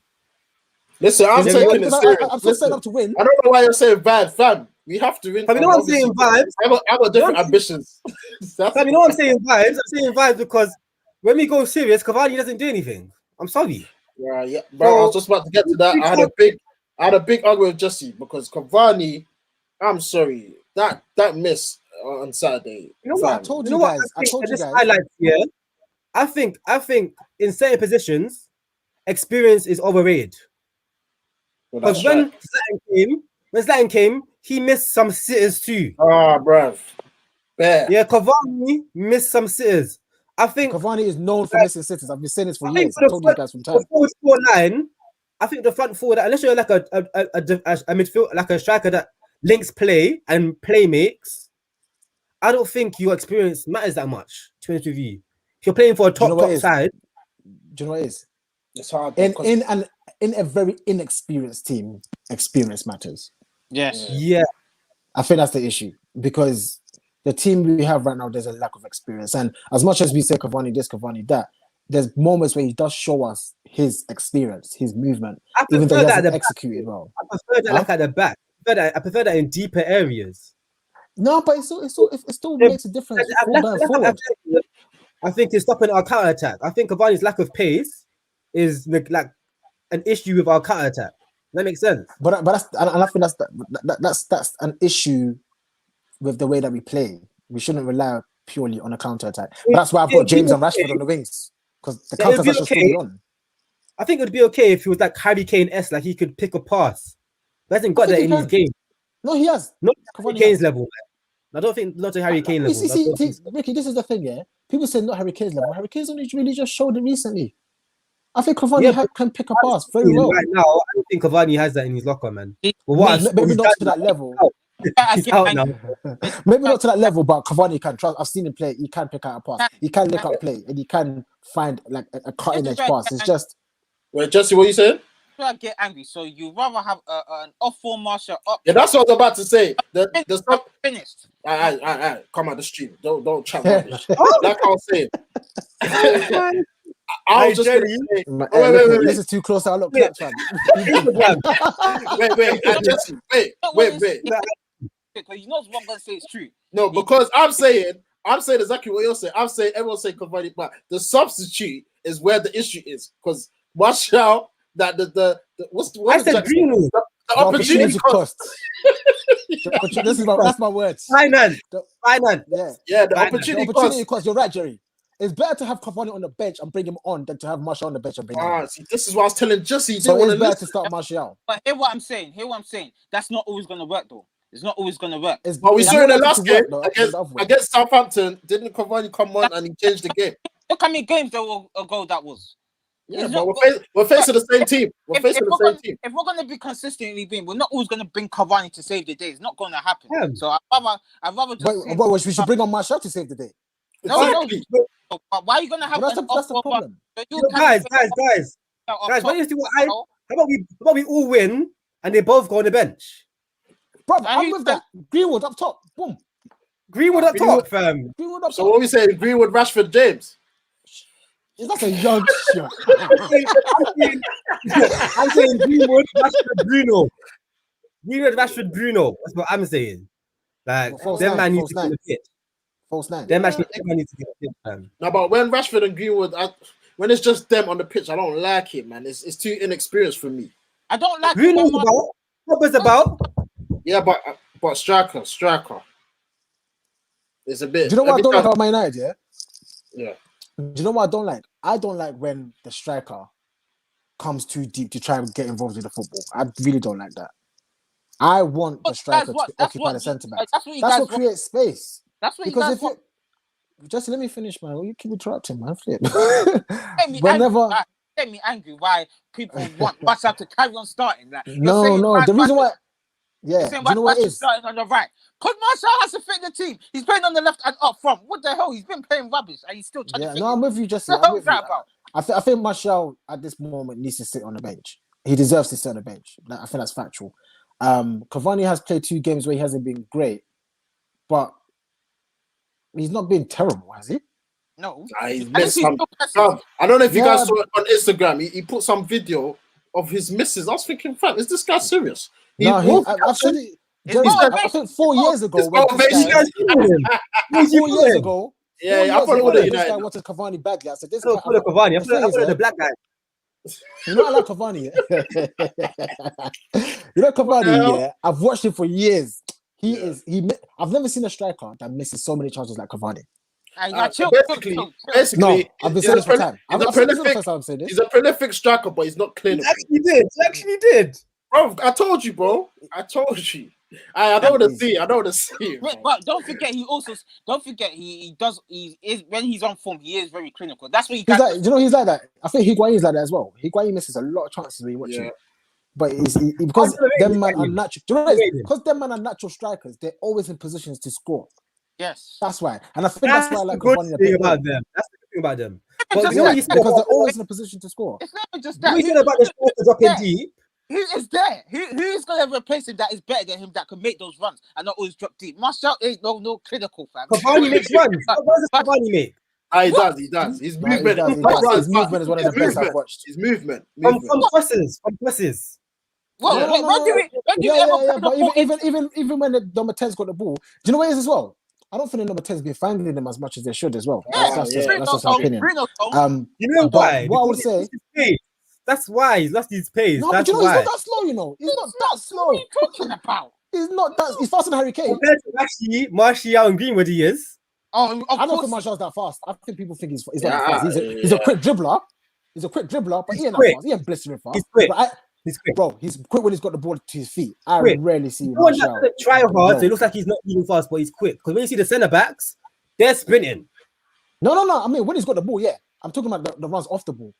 listen, I'm taking it serious. I'm still set up to win. I don't know why you're saying bad, fam. We have to win. You know what I'm saying? Vibes. I've got different ambitions. You know what I'm saying? Vibes. I'm saying vibes because when we go serious, Cavani doesn't do anything. I'm sorry. Yeah. Bro, I was just about to get to that. I had a big argument with Jesse because Cavani. I'm sorry that miss on Saturday. You know what? I told you guys. Highlights here. I think in certain positions, experience is overrated. Because when Zlatan came, he missed some sitters too. Bruv. Yeah, Cavani missed some sitters. I think Cavani is known for missing sitters. I've been saying this for years. I told you guys from time. I think the front forward, unless you're like a midfield, like a striker that links play and play makes, I don't think your experience matters that much. To be honest with you, if you're playing for a top side, do you know what it is? It's hard. In a very inexperienced team, experience matters. Yes. Yeah. I think that's the issue because the team we have right now, there's a lack of experience. And as much as we say Cavani this, Cavani that, there's moments where he does show us his experience, his movement, even though he hasn't executed well. I prefer that like at the back. I prefer that in deeper areas. No, but it still makes a difference. I think it's stopping our counter attack. I think Cavani's lack of pace is like an issue with our counter attack. That makes sense. But I think that's an issue with the way that we play. We shouldn't rely purely on a counter attack. But that's why I've got James and Rashford on the wings because the counter attack should still be on. I think it would be okay if he was like Harry Kane-esque, like he could pick a pass. He hasn't got that in his game. No, he has. Not Harry Kane's level. I don't think not to Harry Kane level. See, Ricky, this is the thing, yeah. People say not Harry Kane's level. Harry Kane's only really just showed it recently. I think Cavani can pick a pass very well. Right now, I don't think Cavani has that in his locker, man. Maybe not to that level. He's out now. Maybe not to that level, but Cavani can trust. I've seen him play. He can pick out a pass. He can lick up play, and he can find like a cutting edge pass. It's just. Wait, Jesse, what you saying? I get angry. So you rather have an off-form Martial up? Yeah, that's what I was about to say. The stuff finished. Come on the stream. Don't chat rubbish. Like I was saying. I was just going to say, wait. This is too close to our look claps, fam. wait, Jesse, wait. Because you know what I'm going to say is true. No, because I'm saying exactly what you're saying. I'm saying everyone's saying Cavani, but the substitute is where the issue is. Because Martial, that the opportunity cost. That's my words. Finance. Yeah, the opportunity cost. You're right, Jerry. It's better to have Cavani on the bench and bring him on than to have Martial on the bench and bring him on. See, this is what I was telling Jesse. So it's better to start Martial. But hear what I'm saying. That's not always going to work, though. It's not always going to work. But we saw in the last game against Southampton, didn't Cavani come on and he changed the game? Look how many games ago that was. Yeah, but we're facing the same team. If we're going to be consistently being, we're not always going to bring Cavani to save the day. It's not going to happen. Yeah. So I'd rather just. We should bring on Martial to save the day. Exactly. No. Why are you going to have that's the problem? Guys. What do you think? How about we all win and they both go on the bench? Bro, I'm with that. Greenwood up top. Boom. Greenwood up top, fam. Greenwood up top. So what are we saying? Greenwood, Rashford, James. That's a young shot. I'm saying Greenwood, Rashford, Bruno. Greenwood, Rashford, Bruno. That's what I'm saying. Like, them man need to get on the pitch. False 9. Them actually need to get on the pitch, man. No, but when Rashford and Greenwood, when it's just them on the pitch, I don't like it, man. It's too inexperienced for me. I don't like Bruno's about. What about? Yeah, but striker. It's a bit. Do you know what I don't like about Man United? Yeah. Do you know what I don't like? I don't like when the striker comes too deep to try and get involved in the football. I really don't like that. I want the striker to occupy the centre back. That's what creates space. That's what because if you just let me finish, man. You keep interrupting, man. Flip. Get me angry why people want Martial to carry on starting. Like, no. The reason why. Yeah, do you know what it is? Starting on the right. Because Martial has to fit the team. He's playing on the left and up front. What the hell? He's been playing rubbish and he's still trying to fit. No, I'm with you, Jesse. I think Martial at this moment needs to sit on the bench. He deserves to sit on the bench. I think that's factual. Cavani has played 2 games where he hasn't been great, but he's not been terrible, has he? No. He's missed some. I don't know if you guys saw it on Instagram. He put some video of his misses. I was thinking, fam, is this guy serious? I've said it. I think 4 years ago. 4 years ago. Yeah, I probably would have. This guy wanted Cavani badly. I said, "This guy." Cavani. I thought the black guy. You know, I like Cavani. You know, Cavani. Yeah, I've watched him for years. I've never seen a striker that misses so many chances like Cavani. Basically, no, I've been saying this for time. He's a prolific striker, but he's not clinical. He actually did. Bro, I told you, bro. I told you. I don't want to see it. But don't forget, he does. He is when he's on form. He is very clinical. That's what he's like. You know, he's like that. I think Higuain is like that as well. Higuain misses a lot of chances when you watch him. But because them man are natural. Do you know because them man are natural strikers, they're always in positions to score. Yes, that's why. And I think that's why I like Cavani about them. That's the good thing about them. But because they're always in a position to score. It's not just that. You said about the striker dropping deep. Who is there? Who's going to replace him that is better than him that can make those runs and not always drop deep? Martial ain't no clinical, fam. Cavani makes runs. What does Cavani make? He does. His movement is one of the best I've watched. His movement. From presses. Even when the number 10's got the ball, do you know what it is as well? I don't think the number 10's been finding them as much as they should as well. That's just my opinion. You know why? What I would say. That's why he's lost his pace. No, but you know, he's not that slow, you know. He's not that slow. What are you talking about? He's not that. He's faster than Harry Kane. Compared to Martial and Greenwood, he is. I don't think Martial's that fast. I think people think he's not that fast. He's a quick dribbler. He's a quick dribbler, but he ain't that fast. He ain't blistering fast. He's quick. He's quick. Bro, he's quick when he's got the ball to his feet. I rarely see Martial. Try hard, so it looks like he's not even fast, but he's quick. Because when you see the centre-backs, they're sprinting. No. I mean, when he's got the ball, yeah. I'm talking about the runs off the ball.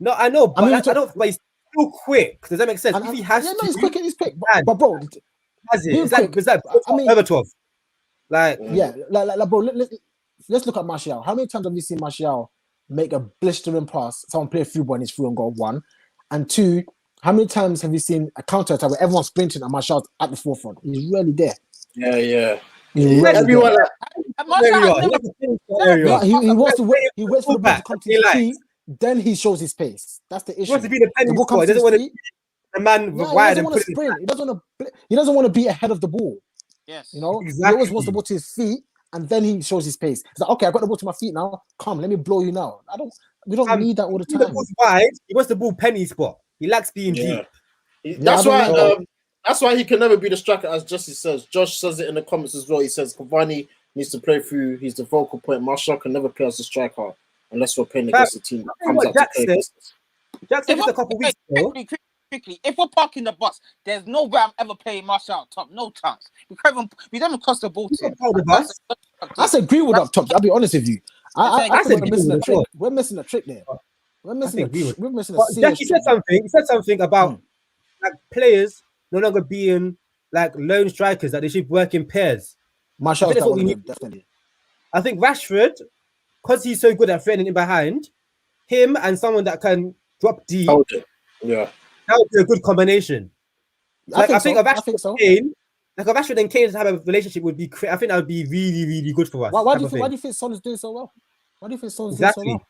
No, I know, but I don't. But he's still quick. Does that make sense? If he has to, he's quick. He's quick. But bro, has it? Is that? I mean, over 12. Like, bro. Let's look at Martial. How many times have you seen Martial make a blistering pass? Someone play a through ball and he's through and goal 1, and 2. How many times have you seen a counter attack where everyone's sprinting and Martial's at the forefront? He's rarely there. Yeah. Everyone. He wants to wait. He waits for the ball to come to his feet. then he shows his pace. That's the issue. He wants to be the penny ball spot. He comes to doesn't want to his be feet. the man Yeah, he wide doesn't and want put to it. sprint. He doesn't want to be ahead of the ball. Yes. You know, Exactly. he always wants the ball to his feet, and then he shows his pace. He's like, okay, I got the ball to my feet now. Come, let me blow you now. We don't need that all the time. The ball's wide. He wants the ball penny spot. He likes being deep. That's why he can never be the striker, as Jesse says. Josh says it in the comments as well. He says Cavani needs to play through. He's the focal point. Martial can never play as a striker unless we're playing against the team that comes out to play. Jack said just a couple weeks ago. Quickly, if we're parking the bus, there's no way I'm ever playing Martial up top. No chance. We don't even cross the ball to him. I agree with up top. I'll be honest with you. I think we're missing a trick. We're missing a trick there. We're missing a serious. He said something. He said something about like players no longer being like lone strikers, that they should work in pairs. Martial's that one of them, definitely. I think Rashford, because he's so good at threading in behind, him and someone that can drop deep. Yeah. That would be a good combination. I think a Rashford and Kane to have a relationship would be. I think that would be really, really good for us. Why do you think Son is doing so well? Why do you think Son is doing so well?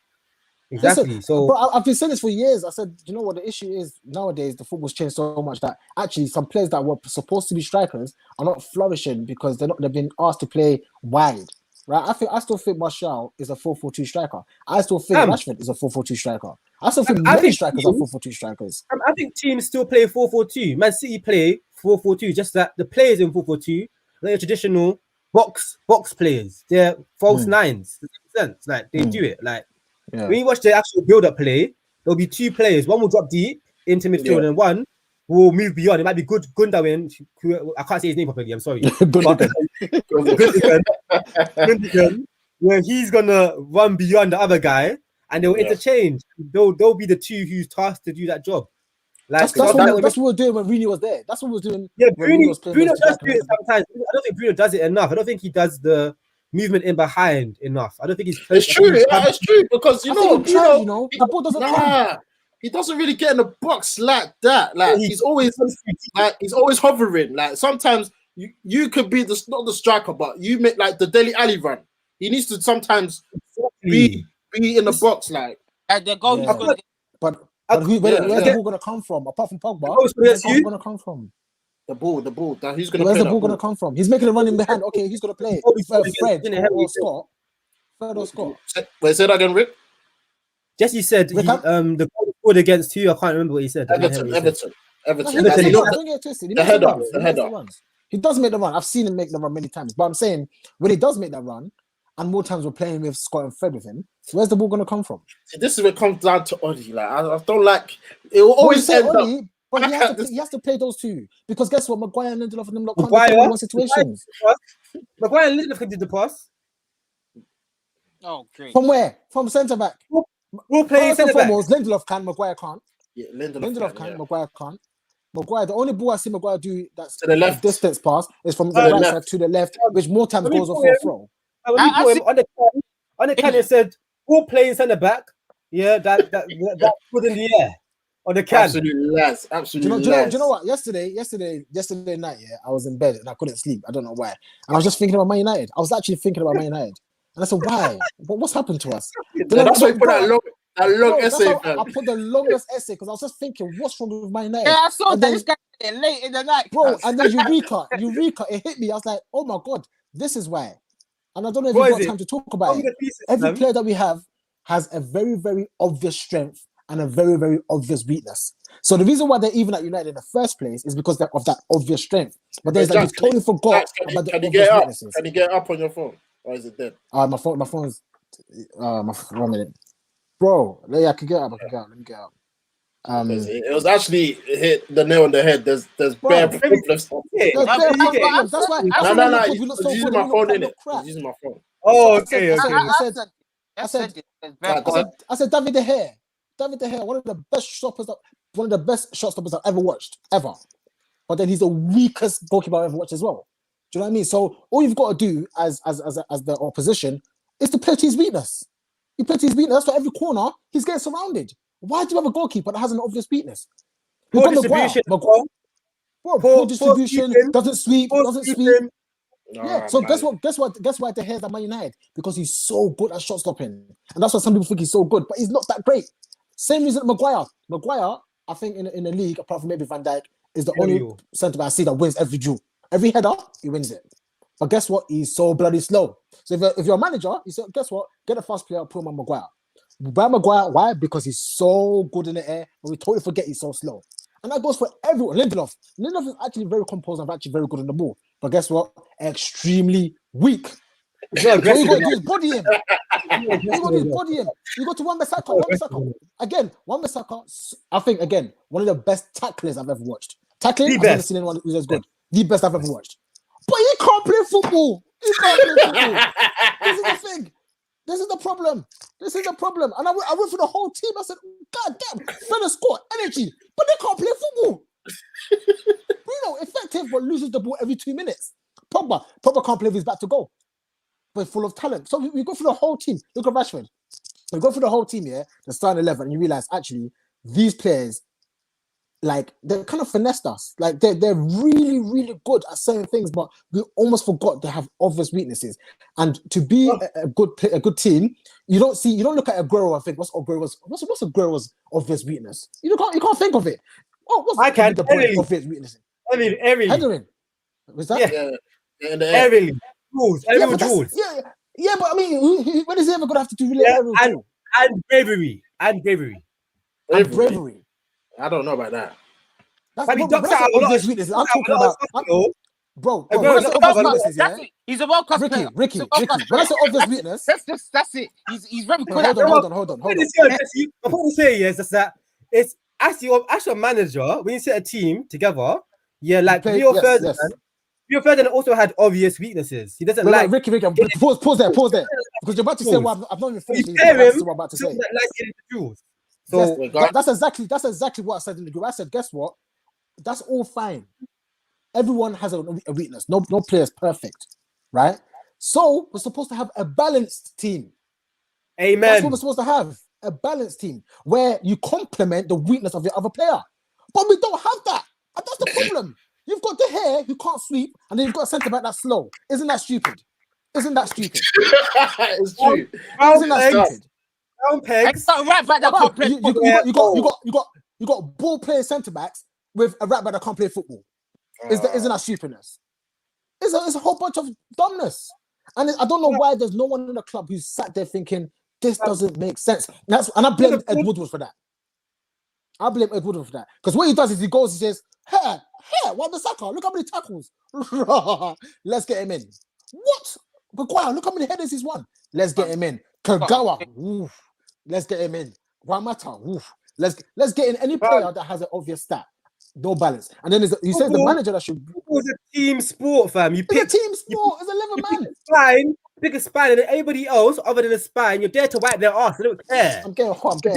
Exactly. Listen, so, bro, I've been saying this for years. I said, you know what the issue is nowadays? The football's changed so much that actually some players that were supposed to be strikers are not flourishing because they've been asked to play wide. Right? I still think Martial is a 4-4-2 striker. I still think Rashford is a 4-4-2 striker. I still think many strikers are 4-4-2 strikers. I think teams still play 4-4-2. Man City play 4-4-2. Just that the players in 4-4-2, they're traditional box players. They're false nines. Does that make sense? Like they do it. Like when you watch the actual build-up play, there'll be two players. One will drop deep into midfield, and one will move beyond. It might be good Gundogan. I can't say his name properly. I'm sorry. Gundogan, where he's gonna run beyond the other guy, and they'll interchange. They'll be the two who's tasked to do that job. Like that's what we were doing when Rooney was there. That's what we were doing. Yeah, Bruno does do it sometimes. I don't think Bruno does it enough. I don't think he does the movement in behind enough. I don't think he's. It's true. It's true because the ball doesn't come. He doesn't really get in the box like that. Like he's always hovering. Like sometimes you could be not the striker, but you make like the Dele Alli run. He needs to sometimes be in the box, like the goal. Yeah. But where's the ball gonna come from? Apart from Pogba, where's the ball gonna come from? The ball. That who's gonna? Where's play the ball gonna come from? He's making a run in behind. Okay, who's gonna play? Fred or Scott. Wait, say that again, Rick. Jesse said the goal scored against who? I can't remember what he said. Everton. The header. He does make the run. I've seen him make the run many times. But I'm saying when he does make that run, and more times we're playing with Scott and Fred with him, where's the ball gonna come from? See, this is where it comes down to Odie. Like I don't like it. Will always end Odie, up. But he has to play those two because guess what? Maguire and Lindelof and them can't play situations. Maguire and Lindelof did the pass. Oh, great. From where? From centre back. Who plays centre back? Lindelof can, Maguire can't. Yeah, Lindelof can. Maguire can't. Maguire, the only ball I see Maguire do that's to the left distance pass is from the right side to the left, which more times goes off for a throw. On the can it said, who playing centre back? Yeah, that put in the air. On the can. Absolutely. Do you know what? Yesterday night, I was in bed and I couldn't sleep. I don't know why. And I was just thinking about Man United. I was actually thinking about Man United. And I said, why? What's happened to us? That's why you put that long essay. I put the longest essay because I was just thinking, what's wrong with Man United? Yeah, I saw this guy late in the night. Bro, and then Eureka, it hit me. I was like, oh my God, this is why. And I don't know if you've got time to talk about it. Every player that we have has a very, very obvious strength and a very, very obvious weakness. So the reason why they're even at United in the first place is because of that obvious strength. But there's like you totally forgot about the obvious weaknesses. Can you get up on your phone? Or is it dead? My phone's 1 minute. Bro, I can get up. Let me get up. It was actually hit the nail on the head. There's bare problems. That's why. No. Using my phone in it. Using my phone. Oh, okay. I said, David De Gea. One of the best shot stoppers I've ever watched, ever. But then he's the weakest goalkeeper I've ever watched as well. Do you know what I mean? So all you've got to do as the opposition is to play to his weakness. You play to his weakness. That's why every corner he's getting surrounded. Why do you have a goalkeeper that has an obvious weakness? Poor distribution. Poor distribution. Doesn't sweep. Yeah. So guess why De Gea's at Man United? Because he's so good at shot stopping, and that's why some people think he's so good, but he's not that great. Same reason Maguire. Maguire, I think in the league, apart from maybe Van Dijk, is the only centre back I see that wins every duel, every header, he wins it. But guess what? He's so bloody slow. So if you're a manager, you say, guess what? Get a fast player, put him on Maguire. Buy Maguire, why? Because he's so good in the air, and we totally forget he's so slow. And that goes for everyone. Lindelof is actually very composed and actually very good on the ball. But guess what? Extremely weak. So you got to do is body him. You go to Wan-Bissaka. Again, Wan-Bissaka, I think, again, one of the best tacklers I've ever watched. Tackling, I've never seen anyone who's as good. The best I've ever watched. But he can't play football. This is the thing. This is the problem. And I went for the whole team. I said, God damn, fellas score energy, but they can't play football. Effective, but loses the ball every 2 minutes. Pogba can't play if he's back to goal, but full of talent. So we go for the whole team. Look at Rashford. We go for the whole team here, the starting 11, and you realize actually these players, like, they kind of finessed us. Like, they're really, really good at certain things, but we almost forgot they have obvious weaknesses. And to be a good team, you don't look at Aguero and think, what's Aguero's obvious weakness? You can't think of it. Oh, what's obvious weakness? Headering. Was that? Every rules. Yeah, but I mean, when is he ever going to have to do really and bravery. Bravery. I don't know about that. That's obvious weaknesses. I'm talking about, bro. He's a World Cup player. Ricky. When I say obvious weakness, that's it. He's very good. Hold on. What I'm saying is that it's actually a manager, when you set a team together, like Rio Ferdinand also had obvious weaknesses. He doesn't like Ricky. Pause there. Because you're about to say what I've not even finished. What I'm about to say. So that's exactly what I said in the group. I said, guess what? That's all fine. Everyone has a weakness. No player is perfect, right? So we're supposed to have a balanced team. Amen. That's what we're supposed to have. A balanced team where you complement the weakness of your other player. But we don't have that. And that's the problem. You've got De Gea who can't sweep, and then you've got a centre back that's slow. Isn't that stupid? It's true. Isn't that stupid? It's not right back that can't play football. You got ball playing centre backs with a right back that can't play football. Isn't that stupidness? It's a whole bunch of dumbness. And I don't know why there's no one in the club who's sat there thinking this doesn't make sense. And I blame Ed Woodward for that. Because what he does is he goes, he says, hey, Wan-Bissaka, look how many tackles. Let's get him in. What? Maguire, look how many headers he's won. Let's get him in. Kagawa, oof. Let's get him in. Wamata, oof. Let's get in any player that has an obvious stat. No balance. And then he says the manager that should. It was a team sport, fam. It's a team sport. It's 11 man. Pick a spine, and anybody else other than a spine, you're there to wipe their ass. They don't care. I'm getting hot. You're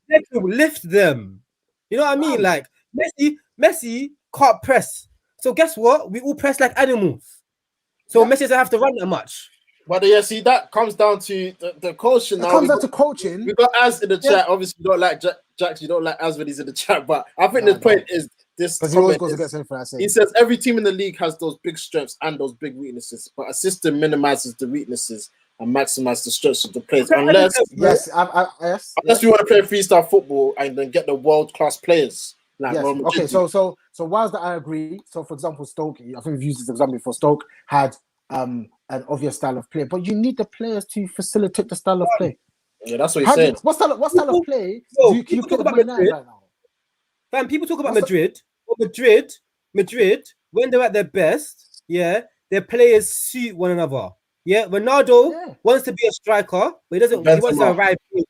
there to lift them. You know what I mean? Like Messi can't press. So guess what? We all press like animals. So Messi doesn't have to run that much. But yeah, see, that comes down to the coaching. It comes down to coaching. We got Az in the chat. Obviously, you don't like Jack. You don't like Az when he's in the chat. But I think the point is this. Because he always goes against anything I say. He says every team in the league has those big strengths and those big weaknesses, but a system minimizes the weaknesses and maximizes the strengths of the players. Unless we want to play freestyle football and then get the world class players. Like okay, so whilst I agree. So for example, Stoke. I think we've used this example before. Stoke had an obvious style of play, but you need the players to facilitate the style of play. Yeah, that's what he said. What style of play can you talk about Madrid right now? Fam, people talk about Madrid. Madrid, when they're at their best, their players suit one another. Yeah, Ronaldo wants to be a striker, but he doesn't. He wants to arrive late.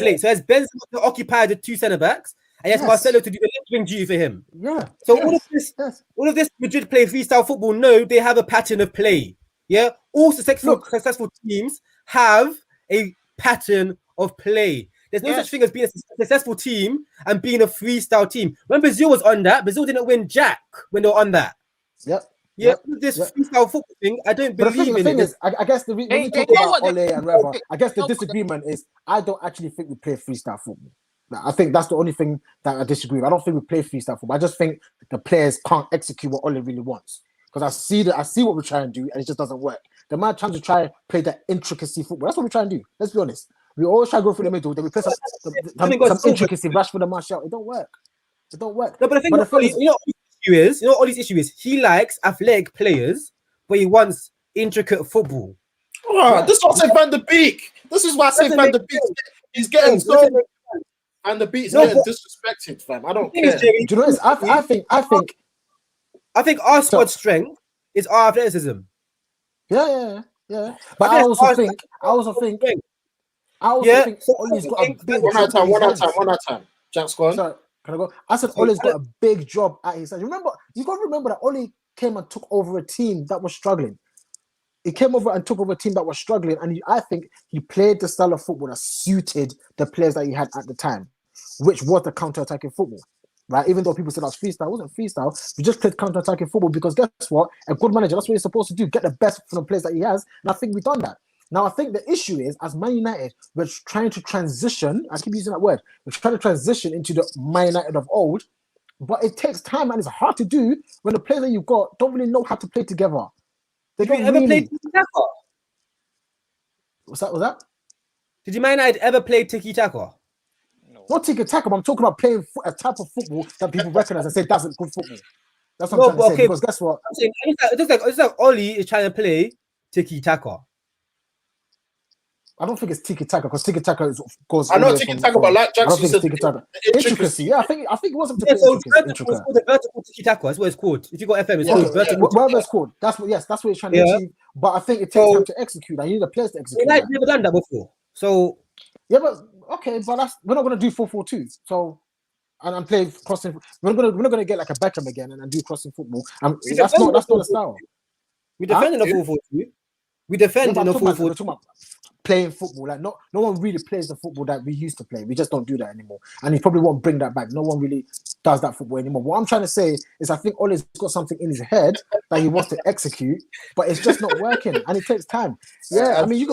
Late. So as Benzema to occupy the two centre backs, and yes, Marcelo to do the left wing duty for him. Yeah. So all of this Madrid play freestyle football. No, they have a pattern of play. Yeah. All successful teams have a pattern of play. There's no such thing as being a successful team and being a freestyle team. When Brazil was on that, Brazil didn't win jack when they were on that. This freestyle football thing, I don't believe in it. I guess when we talk about Ole and Reva, I guess the disagreement is I don't actually think we play freestyle football. I think that's the only thing that I disagree with. I don't think we play freestyle football. I just think the players can't execute what Ole really wants. because I see what we're trying to do, and it just doesn't work. The man trying to try play that intricacy football. That's what we're trying to do. Let's be honest. We always try to go through the middle, then we play some intricacy, Rashford and Martial. It don't work. It don't work. No, but the thing is, you know, Ollie's issue is he likes athletic players, but he wants intricate football. Oh, this is what I say Van der Beek. This is why I say Van der Beek. He's getting so. And the Beek's getting disrespected, fam. I don't care. Do you know what? I think our squad strength is our athleticism. Yeah. But I also think Ollie's got a big one at a time. Jack's gone. Sorry, can I go? I said Ollie's got a big job at his side. You got to remember that Ollie came and took over a team that was struggling. He came over and took over a team that was struggling, and I think he played the style of football that suited the players that he had at the time, which was the counter-attacking football, right? Even though people said that was freestyle, it wasn't freestyle. We just played counter-attacking football because guess what? A good manager, that's what he's supposed to do, get the best from the players that he has, and I think we've done that. Now, I think the issue is, as Man United, we're trying to transition, I keep using that word, we're trying to transition into the Man United of old, but it takes time and it's hard to do when the players that you've got don't really know how to play together. They Did you ever play tiki-taka? What's that? Did you Man United ever play tiki-taka? No. Not tiki-taka, but I'm talking about playing a type of football that people recognize and say that's good football. That's what I'm trying to say. Because guess what? I'm saying, it's like Ollie is trying to play tiki-taka. I don't think it's tiki-taka because tiki-taka goes. I know tiki-taka, but like Jackson said, intricacy. Yeah, I think it wasn't to play intricacy. It's called the vertical tiki-taka. That's what it's called. If you got FM, it's called vertical. Whatever it's called. That's what he's trying to achieve. But I think it takes time to execute. I need the players to execute. I've never done that before. So yeah, but okay, but we're not gonna do 4-4-2. So and play crossing. We're not gonna get like a Beckham again and do crossing football. That's not the style. We defend in a 4-4-2. We defend in a 4-4-2. Playing football, like no one really plays the football that we used to play. We just don't do that anymore, and he probably won't bring that back. No one really does that football anymore. What I'm trying to say is, I think Ollie's got something in his head that he wants to execute, but it's just not working, and it takes time. Yeah, I mean,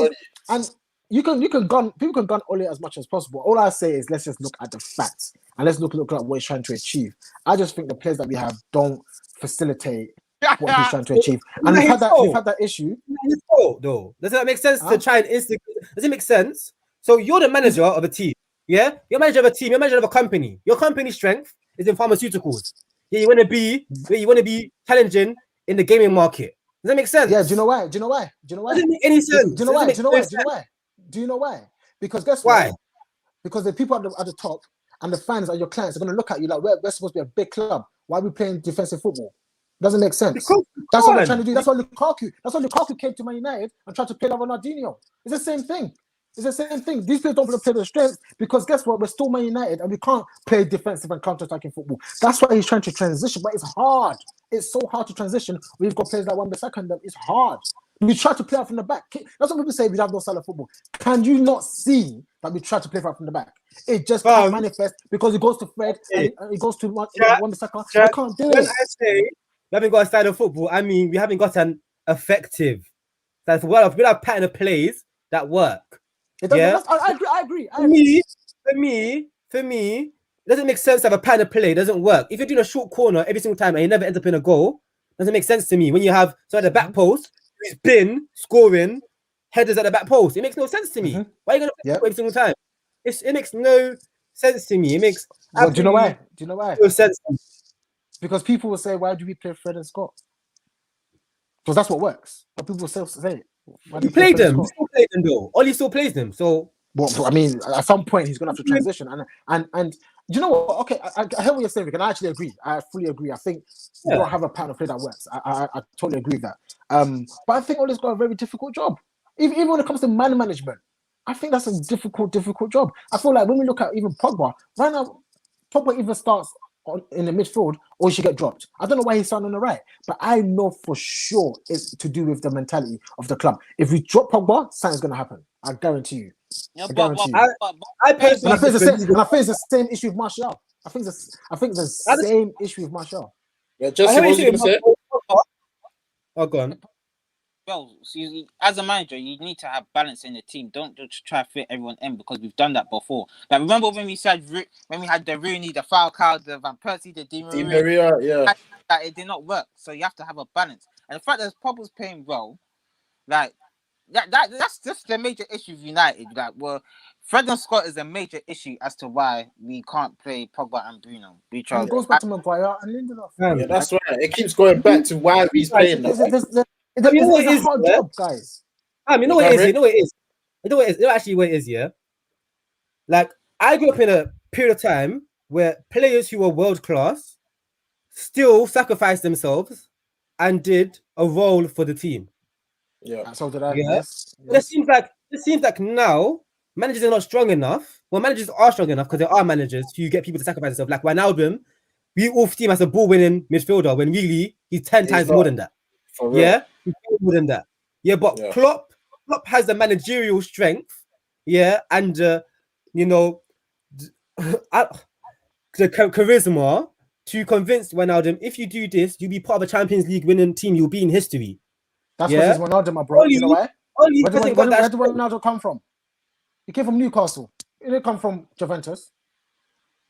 people can gun Ollie as much as possible. All I say is, let's just look at the facts and let's look at what he's trying to achieve. I just think the players that we have don't facilitate what he's trying to achieve, and we've had that issue. Though, does that make sense to try and instigate? Does it make sense? So you're the manager of a team, yeah? You're manager of a team. You're manager of a company. Your company's strength is in pharmaceuticals. Yeah, you want to be challenging in the gaming market. Does that make sense? Yeah. Do you know why? Doesn't make any sense. Do you know why? Because guess what? Why? Because the people at the top and the fans and your clients are going to look at you like we're supposed to be a big club. Why are we playing defensive football? Doesn't make sense. That's what we're trying to do. That's why Lukaku came to Man United and tried to play like Ronaldinho. It's the same thing. These players don't want to play the strength because guess what? We're still Man United and we can't play defensive and counter-attacking football. That's why he's trying to transition, but it's hard. It's so hard to transition. We've got players like Wan-Bissaka and them. It's hard. We try to play out from the back. That's what people say we have no style of football. Can you not see that we try to play out from the back? It just can't manifest because it goes to Fred and it goes to Wan-Bissaka. We can't do it. I say we haven't got a style of football, I mean we haven't got an effective style of football. We have a pattern of plays that work. Yeah, I agree. For me, it doesn't make sense to have a pattern of play. It doesn't work. If you're doing a short corner every single time and you never end up in a goal, it doesn't make sense to me. When you have at the back post, who's been scoring headers at the back post, it makes no sense to me. Why are you going to play every single time? It makes no sense to me. It makes. Well, do you know why? No sense. Because people will say, why do we play Fred and Scott? Because that's what works. But people will say, you played them. You still played them though. Ollie still plays them. So I mean, at some point he's gonna have to transition. And you know what? Okay, I hear what you're saying, Rick, and I actually agree. I fully agree. I think we don't have a pattern of play that works. I totally agree with that. But I think Ollie's got a very difficult job. Even when it comes to man management, I think that's a difficult job. I feel like when we look at even Pogba, right now, Pogba either starts in the midfield or he should get dropped. I don't know why he's starting on the right, but I know for sure it's to do with the mentality of the club. If we drop Pogba, something's going to happen. I guarantee you. I guarantee you. I think it's the same issue with Martial. I think it's the same issue with Martial. Yeah, Jesse, what was you going to say? Oh, go on. well. So as a manager, you need to have balance in the team. Don't just try to fit everyone in because we've done that before. Like remember when we had the Rooney, the Falcao, the Van Persie, the Di Maria, yeah, that it did not work. So you have to have a balance. And the fact that Pogba's playing well, like that's just the major issue with United. Like, well, Fred and Scott is a major issue as to why we can't play Pogba and Bruno. And it goes back to Maguire and Lindelof. Yeah, that's right. It keeps going back to why he's playing. It's a hard job, guys. You know what it is. You know what it is. You know what it is. You know actually what it is. Yeah. Like I grew up in a period of time where players who were world class still sacrificed themselves and did a role for the team. Yeah. So did I. Yeah. Yes. It seems like now managers are not strong enough. Well, managers are strong enough because there are managers who get people to sacrifice themselves. Like Wijnaldum, we all see him as a ball-winning midfielder when really he's 10 times more than that. Yeah, he's more than that. Yeah, but Klopp has the managerial strength. Yeah, and you know, the charisma to convince Wijnaldum, if you do this, you'll be part of a Champions League winning team. You'll be in history. That's because he's Wijnaldum, my bro. You know why? Where did Wijnaldum come from? He came from Newcastle. He didn't come from Juventus.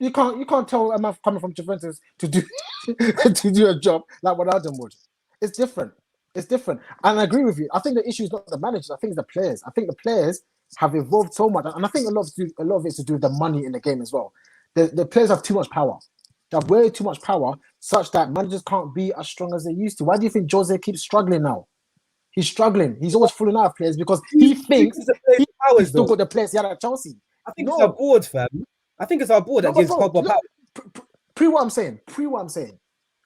You can't tell a man coming from Juventus to do to do a job like Wijnaldum would. It's different. It's different. And I agree with you. I think the issue is not the managers. I think it's the players. I think the players have evolved so much, and I think a lot of it's to do with the money in the game as well. The players have too much power. They have way too much power, such that managers can't be as strong as they used to. Why do you think Jose keeps struggling now? He's struggling. He's always falling out of players because he thinks he's still got the players he had at Chelsea. I think it's our board, fam. I think it's our board that gives Pogba power. Pre what I'm saying.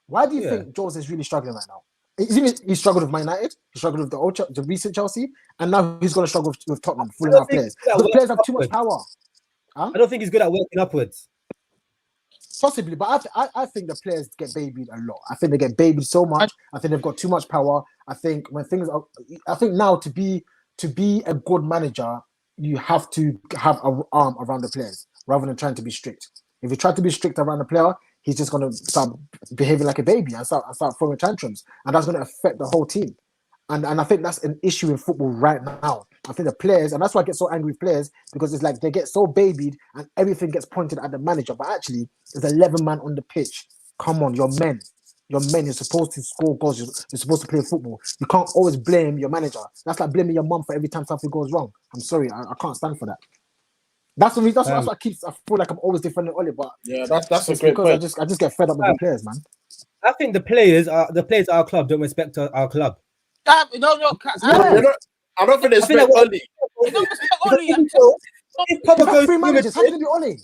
Why do you think Jose is really struggling right now? He struggled with Man United, he struggled with the recent Chelsea, and now he's going to struggle with Tottenham, falling out of players. The players have too much power. Huh? I don't think he's good at working upwards. Possibly, but I think the players get babied a lot. I think they get babied so much. I think they've got too much power. I think now to be a good manager, you have to have an arm around the players rather than trying to be strict. If you try to be strict around the player, he's just going to start behaving like a baby and start throwing tantrums, and that's going to affect the whole team. And I think that's an issue in football right now. I think the players, and that's why I get so angry with players, because it's like they get so babied and everything gets pointed at the manager. But actually, there's 11 men on the pitch. Come on, you're men. You're men. You're supposed to score goals. You're supposed to play football. You can't always blame your manager. That's like blaming your mum for every time something goes wrong. I'm sorry, I can't stand for that. That's the reason. That's what I feel like I'm always defending Oli. But yeah, that's a great point. I just get fed up with the players, man. I think the players at our club don't respect our club. I don't think they respect Oli. If Pogba goes to managers, how can it be Oli?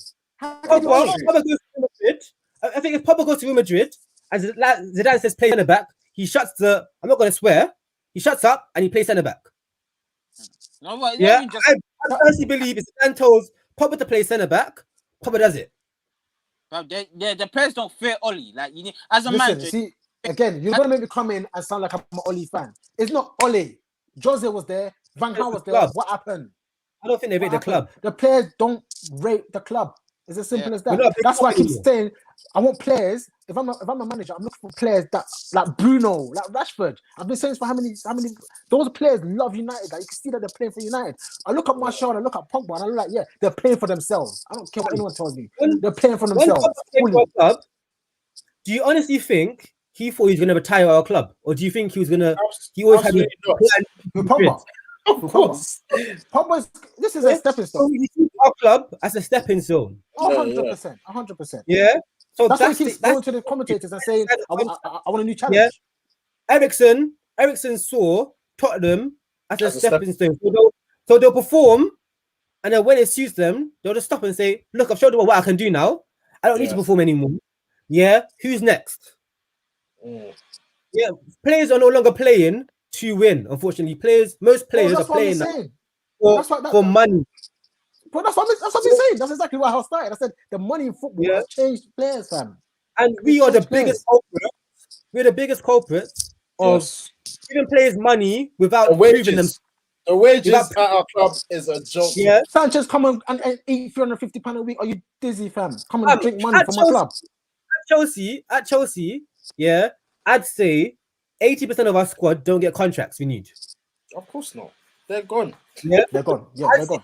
I think if Pogba goes to Real Madrid and Zidane says play centre back, he shuts the. I'm not going to swear. He shuts up and he plays centre back. I personally believe if Zidane tells Pogba to play centre back, Pogba does it. The players don't fear Oli. Like you need, as a manager. See, again, you're gonna make me come in and sound like I'm an Oli fan. It's not Oli. Jose was there. Van Gaal was there. Club. What happened? I don't think they rate the club. The players don't rate the club. It's as simple as that. That's why I keep saying I want players. If I'm a manager, I'm looking for players that like Bruno, like Rashford. I've been saying this for how many those players love United. Like you can see that they're playing for United. I look at Martial, I look at Pogba, and I look like, yeah, they're playing for themselves. I don't care what anyone tells me. They're playing for themselves. Club, do you honestly think he thought he was going to retire our club, or do you think he was going to? He always had Pogba. Of course. This is a stepping stone. You see our club as a stepping stone. 100%. 100%. Yeah. So that's why he keeps going to the commentators and saying, I want a new challenge. Yeah. Ericsson saw Tottenham as a stepping stone. So they'll perform, and then when it suits them, they'll just stop and say, look, I've showed them what I can do now. I don't need to perform anymore. Yeah. Who's next? Yeah. Players are no longer playing to win. Unfortunately, most players are playing for money. But that's what I'm saying. That's exactly why I started. I said the money in football has changed players, fam. And we are the biggest culprits. We're the biggest culprits of giving players money without proving them. The wages at our club is a joke. Yeah, Sanchez, come on and eat £350 a week. Are you dizzy, fam? Come and drink money for my club. At Chelsea, yeah, I'd say 80% of our squad don't get contracts we need. Of course not. They're gone. Yeah, They're gone. Yeah, they're gone.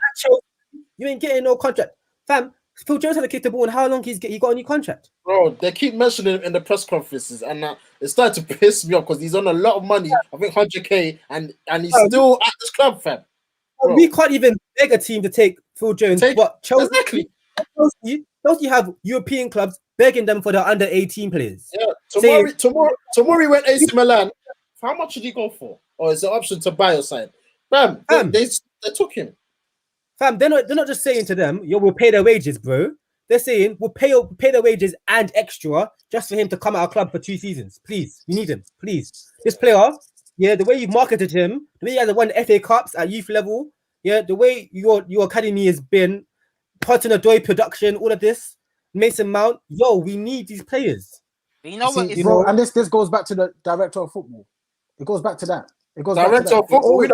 You ain't getting no contract, fam. Phil Jones had to kick the ball, and how long he got a new contract? Bro, they keep mentioning it in the press conferences, and it started to piss me off because he's on a lot of money. I think 100K, and he's still at this club, fam. Bro. We can't even beg a team to take Phil Jones, but Chelsea, exactly. Chelsea have European clubs begging them for their under 18 players. Yeah, tomorrow went AC Milan. How much did he go for? Or is the option to buy or sign? Bam, they took him. Fam, they're not just saying to them, yo, we'll pay their wages, bro. They're saying we'll pay their wages and extra just for him to come out of club for 2 seasons. Please, we need him. Please. This player, yeah, the way you've marketed him, the way he has won FA Cups at youth level, yeah, the way your academy has been, Hudson-Odoi production, all of this, Mason Mount, yo, we need these players. But you know what? Bro, and this goes back to the director of football. It goes back to that. It goes director back to that. of football. We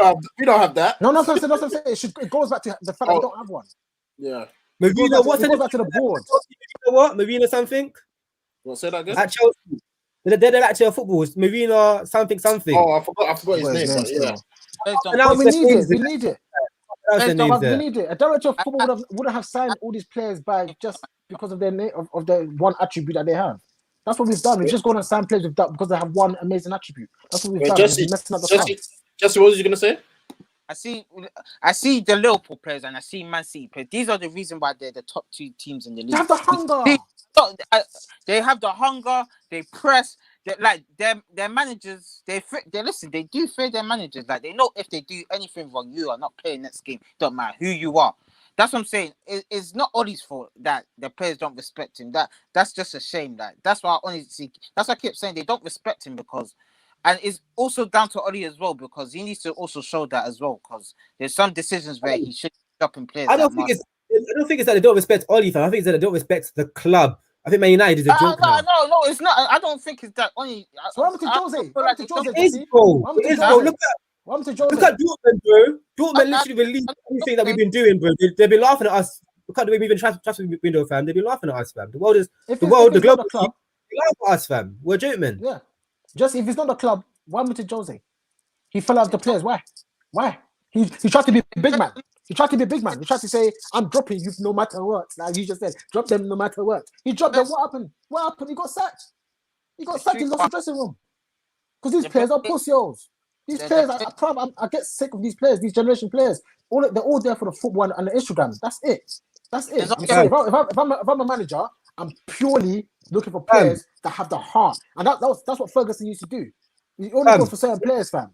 don't have that. No, that's what I'm saying. It goes back to the fact that we don't have one. Yeah. Marina, it goes back to the board. You know what? Marina something? What, say that again? At Chelsea. They're director of football. Marina something. Oh, I forgot his name. Yeah. But we need it. We need it. We need it. A director of football wouldn't have signed all these players by just because of their name of the one attribute that they have. That's what we've done. We've just gone and signed players with that because they have one amazing attribute. That's what we've done. Jesse, what was you gonna say? I see the Liverpool players and I see Man City players. These are the reason why they're the top 2 teams in the league. They have the hunger. They have the hunger. They press. Like their managers. They listen. They do fear their managers. Like they know if they do anything wrong, you are not playing next game. Don't matter who you are. That's what I'm saying. It's not Ollie's fault that the players don't respect him. That's just a shame. That's why I keep saying they don't respect him because, and it's also down to Ollie as well because he needs to also show that as well because there's some decisions where he should stop in players. I don't think it's that they don't respect Ollie, fam. I think it's that they don't respect the club. I think Man United is a joke. No, it's not. I don't think it's that only. So what happened to Jose? What happened to Jose? Look at Dortmund, bro. Dortmund literally released everything that we've been doing, bro. They've been laughing at us. Look at the way we've been transfer window, fam. They've been laughing at us, fam. The global club. They laugh at us, fam. We're joke, man. Yeah. Just if it's not the club, what happened to Jose? He fell out of the players. Why? He tried to be a big man. He tried to say, I'm dropping you no matter what. Like you just said, drop them no matter what. He dropped them. What happened? He got sacked. He lost the dressing room. Because these players are pussies. These players, I get sick of these players, these generation players. They're all there for the football and the Instagram. That's it. I'm sorry. If I'm a manager, I'm purely looking for players that have the heart. And that's what Ferguson used to do. He only goes for certain players, fam.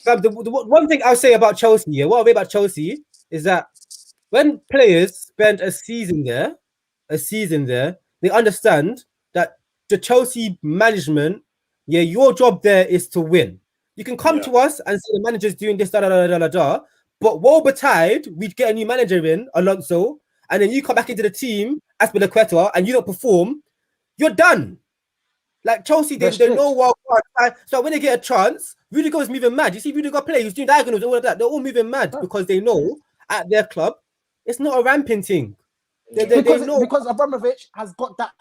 The one thing I'll say about Chelsea, what I'll say about Chelsea is that when players spend a season there, they understand that the Chelsea management, your job there is to win. You can come to us and say the manager's doing this, but woe betide, we get a new manager in, Alonso, and then you come back into the team as Aspilicueta and you don't perform, you're done. Like Chelsea, they know what. So when they get a chance, Rudiger is moving mad. You see Rudiger play, he's doing diagonals and all of that. They're all moving mad because they know at their club, it's not a ramping thing. Because Abramovich has got that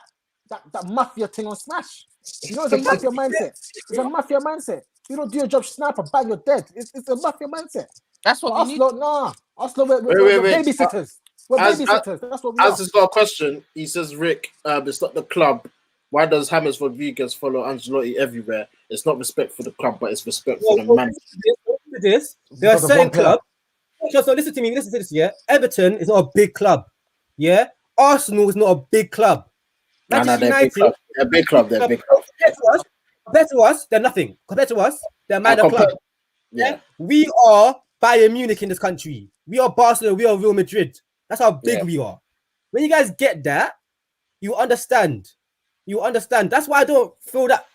mafia thing on Smash. You know, it's a mafia mindset. It's a mafia mindset. You don't do your job, sniper, bang, you're dead. It's a mafia mindset. That's what we need. Arsenal, we're babysitters. We're babysitters. That's what we are. As has got a question, he says, Rick, it's not the club. Why does James Rodriguez follow Ancelotti everywhere? It's not respect for the club, but it's respect for the man. There are certain clubs. So listen to this, yeah. Everton is not a big club. Yeah. Arsenal is not a big club. They're a big club. Compared to us, they're nothing. Compared to us, they're a minor club. Yeah. We are Bayern Munich in this country. We are Barcelona. We are Real Madrid. That's how big we are. When you guys get that, you understand. That's why I don't feel that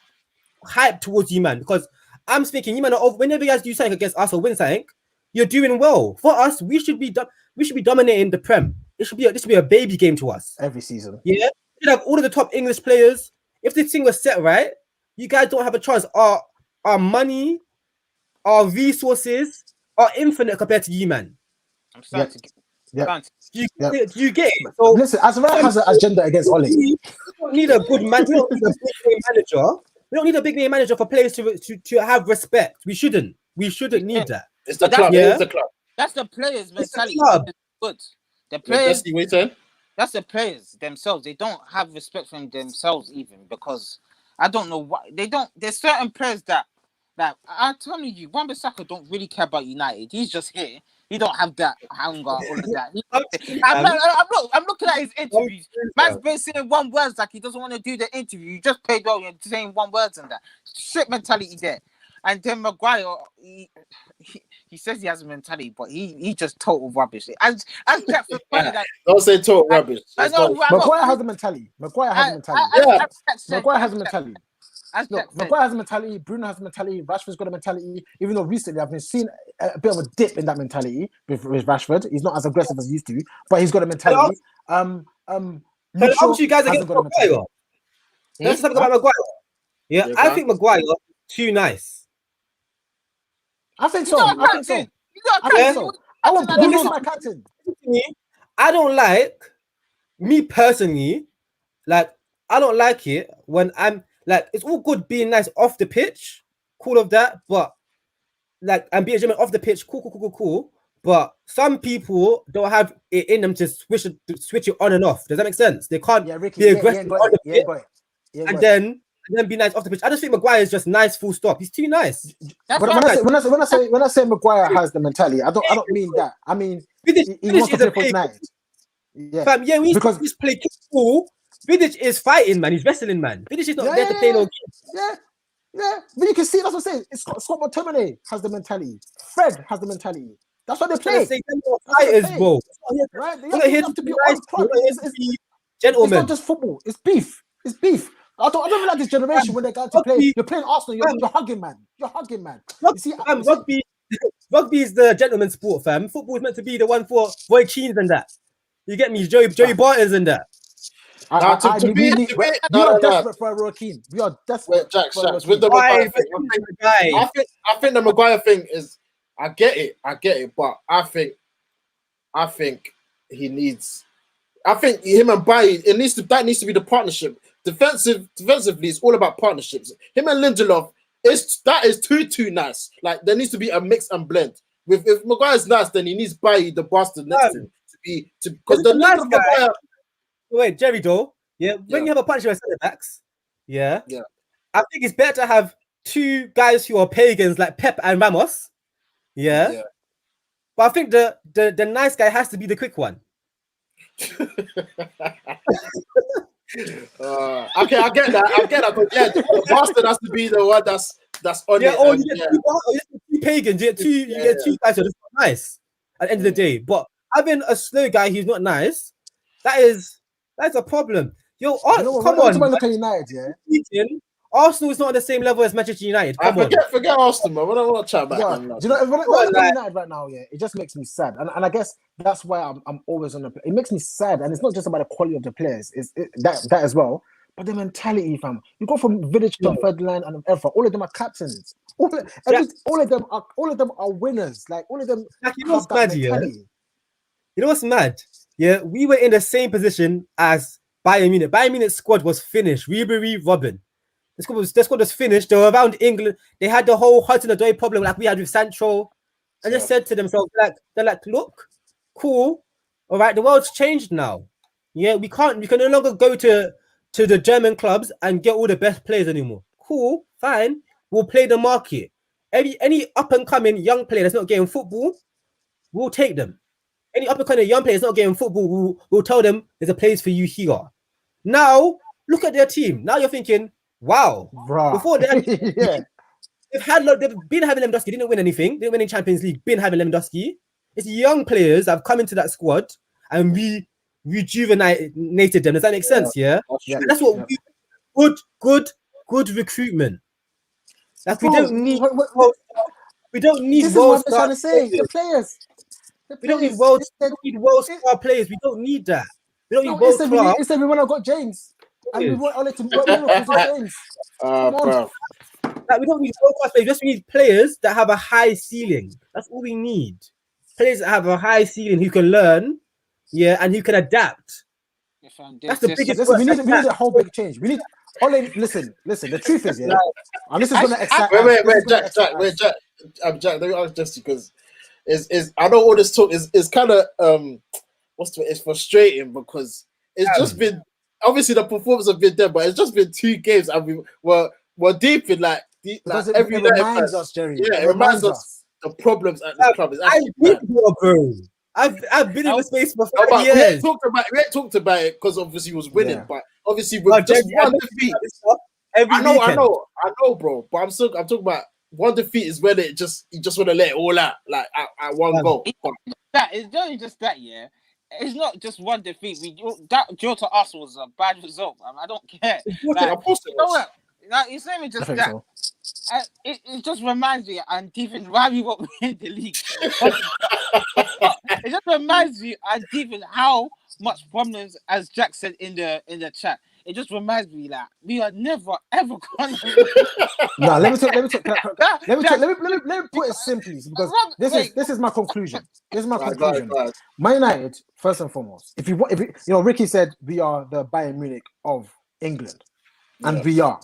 hype towards you, man. Because I'm speaking, you man, whenever you guys do something against us or win something, you're doing well. For us, we should be dominating the Prem. This should be a baby game to us every season. Yeah, you have all of the top English players. If this thing was set right, you guys don't have a chance. Our money, our resources are infinite compared to you, man. I'm starting to get. You get it. So listen, Azrael has an agenda against Ole. We don't need a good man. We don't need a big name manager. We don't need a big name manager for players to have respect. We shouldn't need that. It's the club. Yeah. It's the club. That's the players' mentality. club. It's good. The players. Wait, saying? That's the players themselves. They don't have respect for themselves even because I don't know why they don't. There's certain players that I'm telling you, Wan-Bissaka don't really care about United. He's just here. He don't have that hunger, all of that. I'm looking at his interviews. Man's been saying one words like he doesn't want to do the interview. You just played well, you're saying one words and that. Shit mentality there. And then Maguire, he says he has a mentality, but he just total rubbish. As Jackson pointed out, don't say total rubbish. I know Maguire has a mentality. Maguire has a mentality. Maguire has a mentality. Look, Maguire has a mentality. Bruno has a mentality. Rashford's got a mentality. Even though recently I've been seeing a bit of a dip in that mentality with Rashford. He's not as aggressive as he used to, but he's got a mentality. Mitchell you guys against Maguire. Let's talk about Maguire. Yeah, I think Maguire too nice. I think so. I think so. I want Bruno as my captain. I don't like me personally. Like I don't like it when I'm. Like, it's all good being nice off the pitch, cool of that, but like, and being a gentleman off the pitch, cool. But some people don't have it in them to switch it on and off. Does that make sense? They can't be aggressive on the pitch and then be nice off the pitch. I just think Maguire is just nice, full stop. He's too nice. But when I say Maguire has the mentality, I don't mean that. I mean he wants to play for United. Yeah, we just play cool. Vidic is fighting, man. He's wrestling, man. Vidic is not there to play no games. Yeah. But you can see, that's what I'm saying. Scott McTominay has the mentality. Fred has the mentality. That's what they play. Fighters, bro. Right? They have to be nice. Gentlemen. It's not just football. It's beef. I don't like this generation when they're going to play. You're playing Arsenal. You're hugging, man. You see, rugby is the gentleman's sport, fam. Football is meant to be the one for Roy Keane and that. You get me? Joey Barton's and that. We are desperate for a Roy Keane. We are desperate. Jack, with the Maguire thing, I think the Maguire thing is. I get it, but I think he needs. I think him and Bailly, that needs to be the partnership. Defensively, it's all about partnerships. Him and Lindelof, that is too nice. Like there needs to be a mix and blend. If Maguire's nice, then he needs Bailly, the bastard next to him, because the nice guy. Maguire, wait, Jerry Doe. Yeah, when you have a partnership with centre backs, I think it's better to have two guys who are pagans like Pep and Ramos. Yeah. But I think the nice guy has to be the quick one. Okay, I get that. But the bastard has to be the one that's on it. You get two pagans. You get two guys who are just not nice at the end of the day. But having a slow guy who's not nice, that's a problem. Come on. Look at United, Arsenal is not on the same level as Manchester United. Forget Arsenal, man. We don't want to chat about them. Do you know, when I look at United right now, it just makes me sad. And I guess that's why I'm always on the. It makes me sad, and it's not just about the quality of the players. That as well, but the mentality, fam. You go from Vidic to Ferdinand and Evra. All of them are captains. All of them are winners. Like all of them. Like, you know what's mad, You know what's mad? Yeah, we were in the same position as Bayern Munich. Bayern Munich's squad was finished. Ribery, Robben. The squad was finished. They were around England. They had the whole Hudson-Odoi problem like we had with Sancho. And just said to themselves, they're like, look, cool. All right, the world's changed now. Yeah, we can no longer go to the German clubs and get all the best players anymore. Cool, fine. We'll play the market. Any up-and-coming young player that's not getting football, we'll take them. Any up-and-coming young player that's not getting football, we'll tell them there's a place for you here. Now, look at their team. Now you're thinking, wow. Bruh. Before that, they've been having Lewandowski, didn't win anything, didn't win in Champions League, been having Lewandowski. It's young players that have come into that squad and we rejuvenated them. Does that make sense? Yeah. That's what good recruitment. Like we don't need this world is what I'm trying to say. The players. We don't need world star players. We don't need that. We don't need world class. Instead, we want to got James. And we want Ole to James. Like, we don't need world class players. We just need players that have a high ceiling. That's all we need. Players that have a high ceiling who can learn, and who can adapt. That's the biggest. Listen, we need a whole big change. We need Ole. Listen. The truth is, and this is going to excite. Wait, Jack. Jack, let me ask Jesse because is I know all this talk is kind of it's frustrating because it's just been obviously the performance have been there, but it's just been 2 games and we're deep in like every it reminds us, Jerry. Yeah, it reminds us the problems at this club is actually bad. I've been in the space for 5 We years. ain't talked about it because obviously he was winning, but obviously with But just Jerry, one defeat. I know, bro. But I'm talking about one defeat is when you just want to let it all out, like at one goal. It's not just that, yeah. It's not just one defeat. That draw to us was a bad result. I don't care. Of course it was. It's not even just that. So. It just reminds me, and even why we won't win the league. It just reminds me, and even how much problems, as Jack said in the chat. It just reminds me that we are never ever gonna. No, let me put it simply because this is my conclusion. This is my conclusion. Man United, first and foremost, if Ricky said we are the Bayern Munich of England, and we are.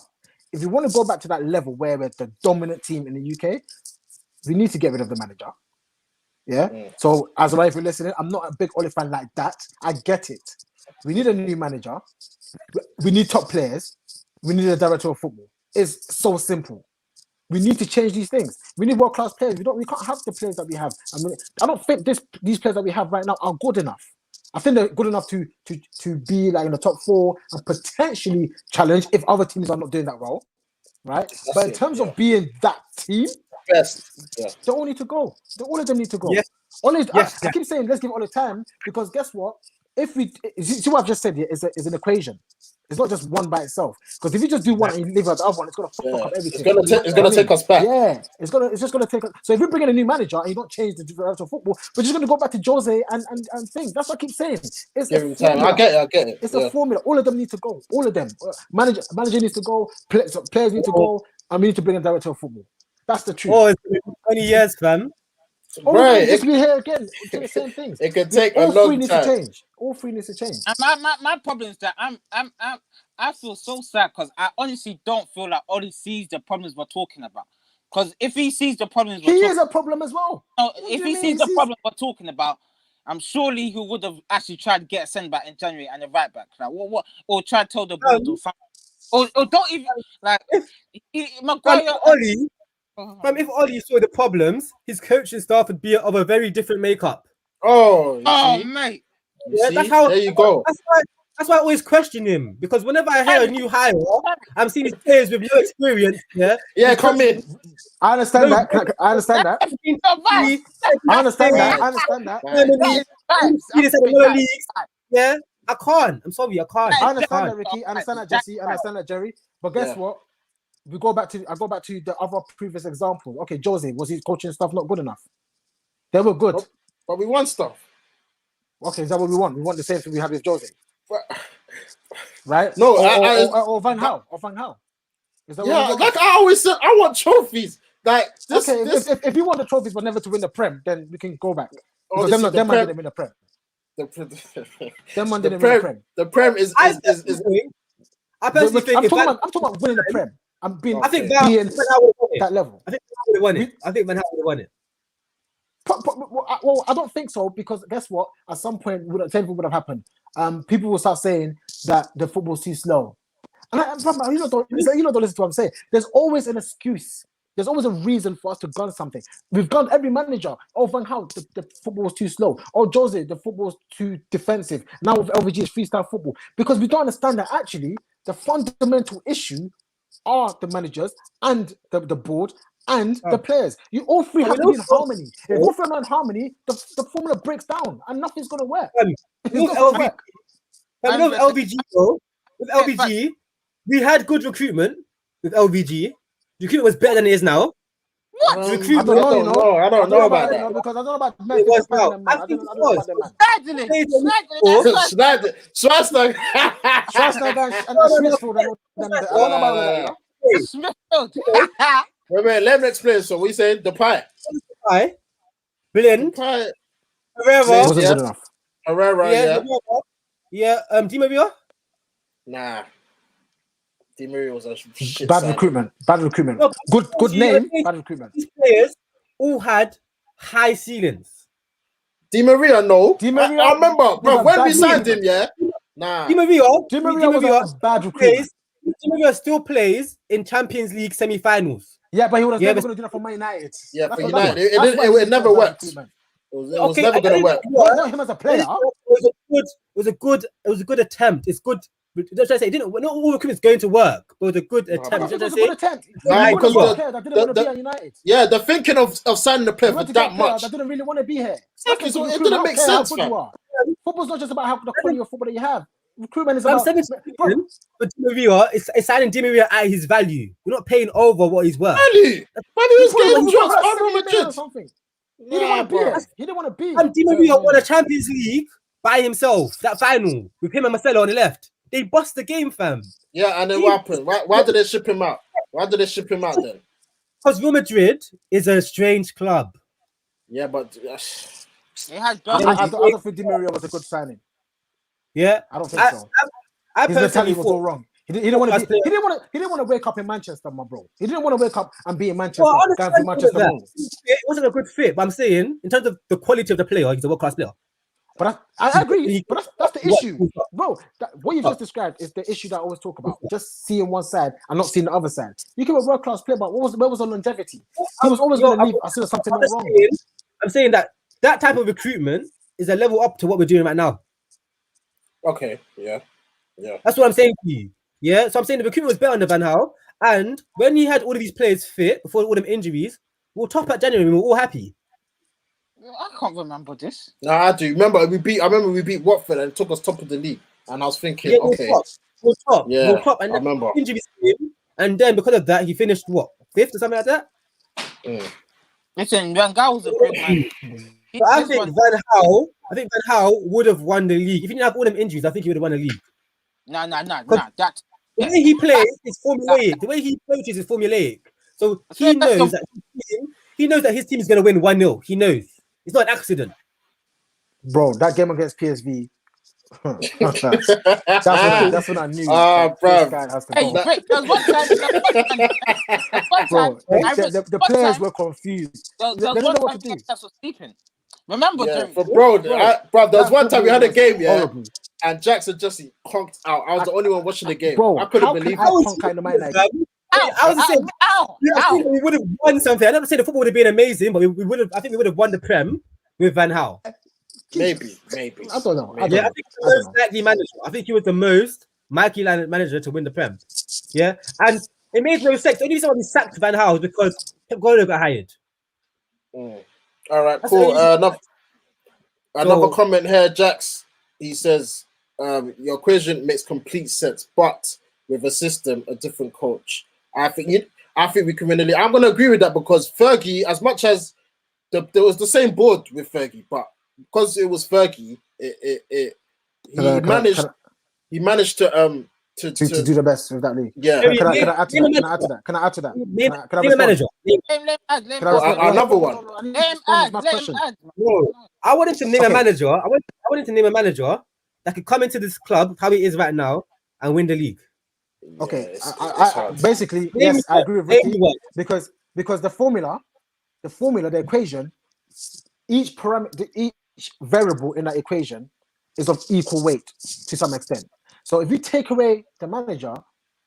If you want to go back to that level where we're the dominant team in the UK, we need to get rid of the manager. Yeah. So as well, if you're listening, I'm not a big Ole fan like that. I get it. We need a new manager. We need top players. We need a director of football. It's so simple. We need to change these things. We need world-class players. We can't have the players that we have. I mean, I don't think these players that we have right now are good enough. I think they're good enough to be like in the top 4 and potentially challenge if other teams are not doing that well, right? But in terms of being that team, they all need to go. All of them need to go. Yes. I keep saying let's give all the time because guess what? If we see what I've just said here is an equation. It's not just one by itself. Because if you just do one and you leave out the other one, it's gonna fuck up everything. It's gonna take us back. Yeah, it's just gonna take us. So if you bring in a new manager and you don't change the direction of football, we're just gonna go back to Jose and things. That's what I keep saying. It's a formula. I get it. It's a formula. All of them need to go. All of them. Manager needs to go. Players need to go. And we need to bring a director of football. That's the truth. Oh, it's been 20 years, fam. Right, just be here again. Do the same things. It can take a long time. All 3 needs to change. And my problem is that I feel so sad because I honestly don't feel like Oli sees the problems we're talking about. Because if he sees the problems, he is a problem as well. No, if he sees the problem we're talking about, I'm surely he would have actually tried to get a send back in January and a right back. Like what or try to tell the board or don't even like Maguire. If Oli saw the problems, his coaching staff would be of a very different makeup. Mate. That's how. There you go. That's why I always question him because whenever I hear a new hire, I'm seeing these players with no experience. Yeah, come in. I understand that. I understand that. Yeah, I can't. I'm sorry, I can't. I understand that, Ricky. I understand that, Jesse. I understand that, Jerry. But guess what? I go back to the other previous example. Okay, Jose, was his coaching stuff not good enough? They were good, but we want stuff. Okay, is that what we want? We want the same thing we have with Jose, right? No, or Van Gaal, Is that like I always said, I want trophies. Like this, if you want the trophies but never to win the Prem, then we can go back. Because them man didn't win the Prem. The Prem is. I personally think I'm talking about winning the Prem. I think that level. I think Van Gaal would have won it. I think Van Gaal would have won it. Well, I don't think so because guess what? At some point, same thing would have happened. People will start saying that the football's too slow. And you don't listen to what I'm saying. There's always an excuse. There's always a reason for us to gun something. We've gunned every manager. Oh, Van Gaal, the football was too slow. Oh, Jose, the football was too defensive. Now with LVG, it's freestyle football. Because we don't understand that actually the fundamental issue are the managers and the board and the players. You all 3 have to be in harmony. If all 3 are not in harmony, the formula breaks down and nothing's going to work. With LVG, though, with LVG, we had good recruitment with LVG. Recruitment was better than it is now. What? I don't know about that. Because I don't know about men. I think it was. Schwarzenegger and Smithfield. I don't know about that. Smithfield. Wait, let me explain. So we saying the pie. Brilliant. Herrera wasn't good enough. Herrera, yeah. Di Maria? Nah. Di Maria was a shit bad recruitment. No, Good name. Bad recruitment. These players all had high ceilings. Di Maria, no. Di Maria, I remember, bro, when we signed him, yeah. Di Maria was a bad recruitment. Di Maria still plays in Champions League semi-finals. Yeah, but he was never going to do that for Man United. Yeah, for United, it never worked. It was never going to work. Not him as a player. It was a good attempt. It's good. Don't I say it didn't? Not all recruitment's going to work, but it was a good attempt. It was a good attempt. Because that didn't want to be at United. Yeah, the thinking of signing the player for that much. I didn't really want to be here. Exactly, so it didn't make sense, man. Football's not just about how the quality of football that you have. Recruitment is about. But Di Maria is signing Di Maria at his value. We're not paying over what he's worth. Value. But he was getting jobs by Real Madrid. Something. He didn't want to be here. He didn't want to be. And Di Maria won a Champions League by himself. That final with him and Marcelo on the left. They bust the game, fam. Yeah, and then what happened? Why did they ship him out? Why did they ship him out then? Because Real Madrid is a strange club. Yeah, but I don't think Di Maria was a good signing. Yeah, I don't think so. His mentality was all wrong. He didn't want to wake up in Manchester, my bro. He didn't want to wake up and be in Manchester. It wasn't a good fit. But I'm saying, in terms of the quality of the player, he's a world-class player. But I agree. But that's the issue, bro. What you just described is the issue that I always talk about. Just seeing one side and not seeing the other side. You can be a world-class player, but where was the longevity? He was always going to leave as soon as something went wrong. I'm saying that type of recruitment is a level up to what we're doing right now. Okay, yeah. That's what I'm saying to you. Yeah, so I'm saying the recruitment was better under Van Gaal, and when he had all of these players fit before all them injuries, we'll top at January. We were all happy. I can't remember this. No, I do. I remember we beat Watford and it took us top of the league, and I was thinking, we'll top. Yeah, and I remember. Injuries came, and then because of that, he finished what, 5th or something like that. Listen, Van Gaal was a great man. I think Van Gaal would have won the league if he didn't have all them injuries. I think he would have won the league. No. The way he plays is formulaic. The way he coaches is formulaic. So he knows that his team is going to win 1-0. He knows. It's not an accident. Bro, that game against PSV. that's when I knew. Bro. The players were confused. They didn't know what to do. Remember, bro, there was one time we had a game, and Jackson just conked out. I was the only one watching the game. Bro, I couldn't believe it. I was saying, we would have won something. I never said the football would have been amazing, but we would have. I think we would have won the Prem with Van Gaal. Maybe. I don't know. I think he was the most likely manager. I think he was the most likely manager to win the Prem. Yeah, and it made no sense. The only reason why we sacked Van Gaal was because Pep Guardiola got hired. All right, cool. Another comment here, Jax. He says your equation makes complete sense, but with a system, a different coach. I think we can win the league. I'm going to agree with that because Fergie, as much as there was the same board with Fergie, but because it was Fergie, he managed to do the best with that league. Yeah. Can I add to that? Name a manager. Another one. I wanted to name a manager. I wanted to name a manager that could come into this club how it is right now and win the league. Okay, I basically yes, I agree with Ricky because the formula, the equation, each parameter, each variable in that equation is of equal weight to some extent. So if you take away the manager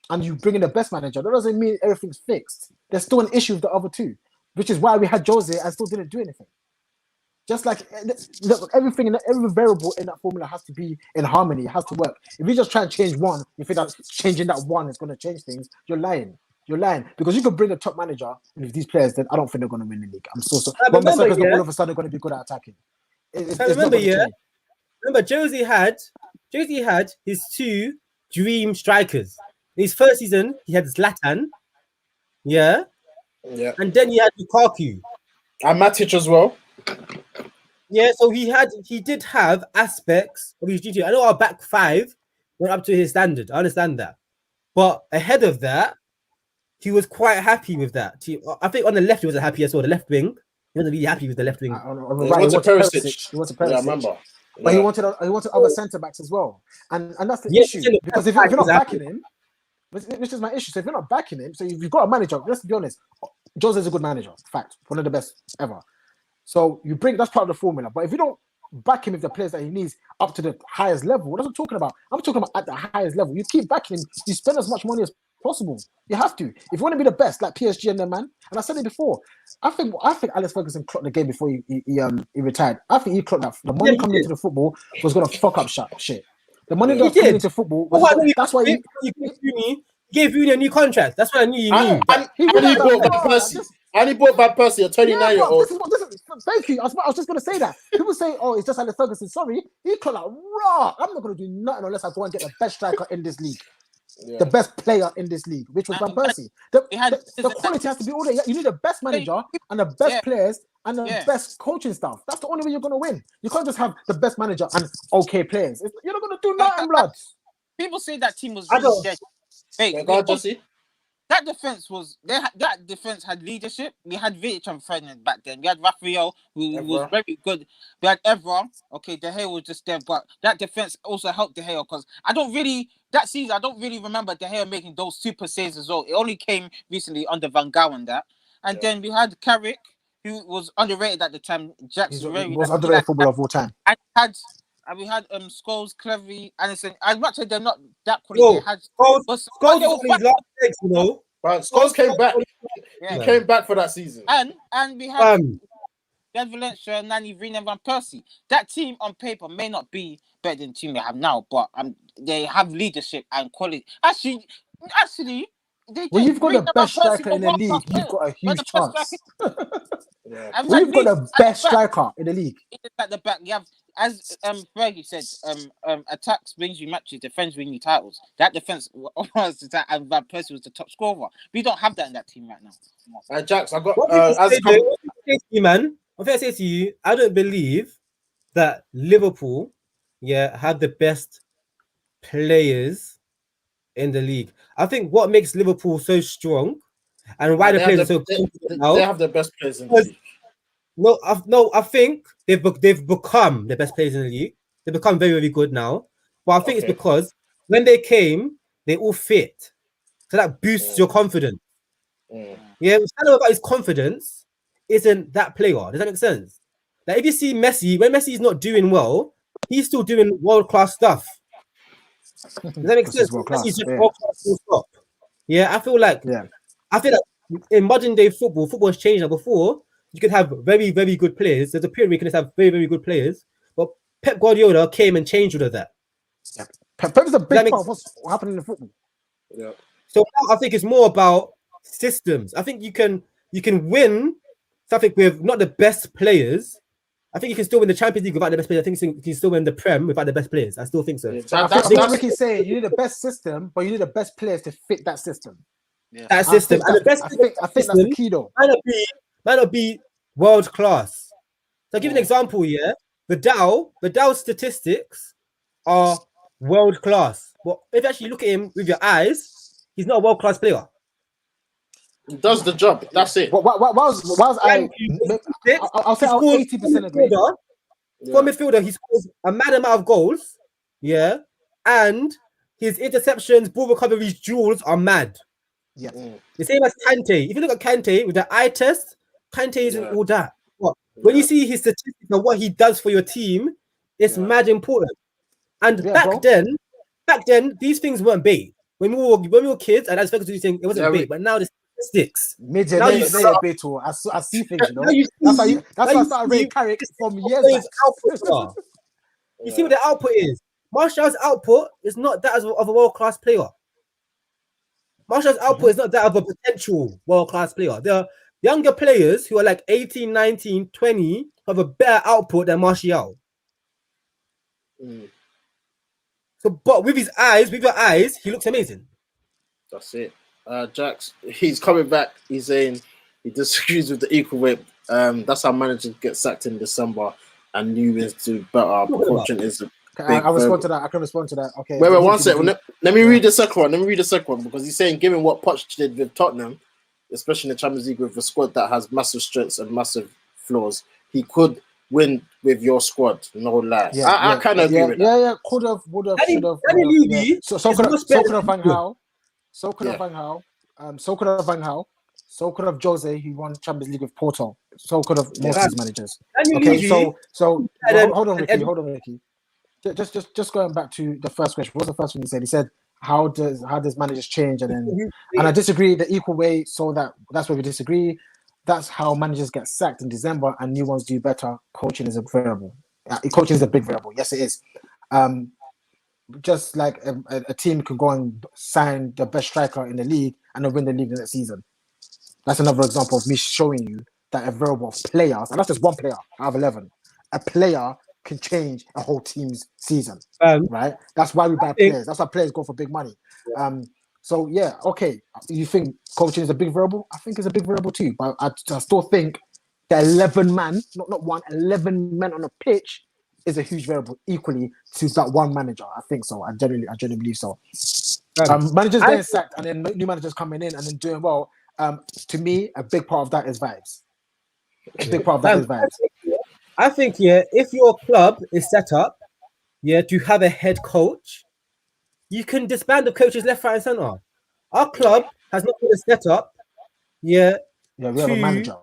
and you bring in the best manager, that doesn't mean everything's fixed. There's still an issue with the other two, which is why we had Jose and still didn't do anything. Just like everything, every variable in that formula has to be in harmony. It has to work. If you just try and change one, you think that changing that one is going to change things, you're lying. You're lying because you could bring a top manager with these players, then I don't think they're going to win the league. I'm so sorry. But all of a sudden they're going to be good at attacking. Remember, Josie had his 2 dream strikers. In his first season, he had Zlatan, and then he had Lukaku and Matic as well. Yeah, so he did have aspects of his duty. I know our back 5 went up to his standard. I understand that, but ahead of that, he was quite happy with that. I think on the left he wasn't happy as well. The left wing, he wasn't really happy with the left wing. He wanted Perisic. Yeah, I remember. But he wanted other centre backs as well, and that's the issue because if you're not backing him, which is my issue. So if you're not backing him, so if you've got a manager, let's be honest, Jose's a good manager, fact, one of the best ever. So you bring that's part of the formula. But if you don't back him with the players that he needs up to the highest level, what am I talking about? I'm talking about at the highest level. You keep backing him, you spend as much money as possible. You have to. If you want to be the best, like PSG and them, man. And I said it before. I think Alex Ferguson clocked the game before he retired. I think he clocked that the money coming into the football was gonna fuck up shit. The money that was coming into football that's why he gave Rooney a new contract. That's what I knew you knew. And he bought Van Persie, a 29-year-old. Thank you. I was just going to say that. People say, oh, it's just Alex Ferguson. Sorry. He called out raw. I'm not going to do nothing unless I go and get the best striker in this league. Yeah. The best player in this league, which was Van Persie. The quality has to be all there. You need the best manager and the best players and the best coaching staff. That's the only way you're going to win. You can't just have the best manager and okay players. You're not going to do nothing, blood. People say that team was really dead. Hey, Jesse. That defense had leadership. We had Vidic and Ferdinand back then. We had Raphael, who was very good. We had Evra. Okay, De Gea was just there, but that defense also helped De Gea because I don't really remember De Gea making those super saves as well. It only came recently under Van Gaal and that. And then we had Carrick, who was underrated at the time. Jackson was underrated footballer of all time. And we had Scholes, Cleverly, Anderson. As much as they're not that quality, they had Scholes was his last legs, you know. But Scholes came back. He came back for that season. And we had Valencia, Nani, Vina, Van Persie. That team on paper may not be better than the team they have now, but they have leadership and quality. Actually, when you've got the best striker in the league, you've got a huge chance. When you've got the best striker in the league, at the back, you have. As Fergie said, attacks wins you matches, defense wins you titles. That defense was that, and Van Persie was the top scorer. We don't have that in that team right now. Jax, I got. I'm going to say to you, I don't believe that Liverpool, have the best players in the league. I think what makes Liverpool so strong and why the players are so good now. They have the best players in the league. I think they've become the best players in the league. They've become very, very good now. But I think it's because when they came, they all fit. So that boosts your confidence. Yeah, what's kind of about his confidence isn't that player. Does that make sense? Like if you see Messi, when Messi is not doing well, he's still doing world-class stuff. Does that make sense? He's just world-class stuff. Yeah, I feel like in modern day football has changed now. Before, you could have very, very good players. There's a period where you can just have very, very good players. But Pep Guardiola came and changed all of that. Yeah. Pep's a big part of what's happening in football. Yeah. So I think it's more about systems. I think you can win something with not the best players. I think you can still win the Champions League without the best players. I think you can still win the Prem without the best players. I still think so. Yeah, that's what Ricky's saying. You need the best system, but you need the best players to fit that system. Yeah. That system. And the best I think that's the key though. Might not be world class. So I'll give you an example, Vidal's statistics are world class. But if you actually look at him with your eyes, he's not a world class player. He does the job. That's it. I'll say 80% agree. For midfielder, he scores a mad amount of goals. Yeah. And his interceptions, ball recoveries, duels are mad. Yeah. The same as Kante. If you look at Kante with the eye test, Kante isn't all that. But when you see his statistics and what he does for your team, it's mad important. And back then, these things weren't bait. When we were kids, and as Ferguson was saying, it wasn't bait. But now the statistics. Now you see a bait. I see things. You know, that's why I started rating Carrick from years back. You see what the output is. Martial's output is not that of a world class player. Martial's output is not that of a potential world-class player. There are younger players who are like 18, 19, 20 have a better output than Martial. So, but with your eyes, he looks amazing. That's it. Jax, he's coming back. He's saying he disagrees with the equal weight. That's how managers get sacked in December and new is to better. Coaching is I can respond to that. Okay. Wait, 1 second. Let me read the second one. Because he's saying, given what Poch did with Tottenham, especially in the Champions League with a squad that has massive strengths and massive flaws, he could win with your squad. No lie. I kind of agree with that. Yeah. Could have, would have, should have. So could have Van Gaal. So could have Van Gaal. So could have Van Gaal. So could have Jose, who won Champions League with Porto. So could have most of these managers. Okay, so hold on, Ricky. Just going back to the first question. What was the first one he said? He said, how does managers change? And I disagree the equal way. So that's where we disagree. That's how managers get sacked in December and new ones do better. Coaching is a variable. Coaching is a big variable. Yes, it is. Just like a team can go and sign the best striker in the league and then win the league the next season. That's another example of me showing you that a variable of players, and that's just one player out of 11, a player can change a whole team's season, right? That's why we buy players. That's why players go for big money. So, yeah, okay. You think coaching is a big variable? I think it's a big variable too, but I still think the 11 man, not one, 11 men on a pitch is a huge variable equally to that one manager. I think so. I genuinely believe so. Managers getting sacked and then new managers coming in and then doing well. To me, a big part of that is vibes. A big part of that is vibes. I think, if your club is set up, to have a head coach, you can disband the coaches left, right, and center. Our club has not been set up. We have a manager.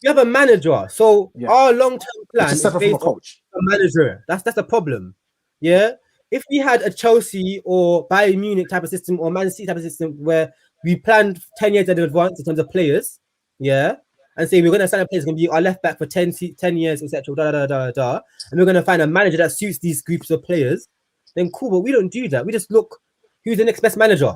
You have a manager, so our long-term plan is based on a manager. That's a problem. If we had a Chelsea or Bayern Munich type of system or Man City type of system where we planned 10 years in advance in terms of players, and say we're going to sign a player who's going to be our left back for 10 years, etc., and we're going to find a manager that suits these groups of players, then cool, but we don't do that. We just look who's the next best manager.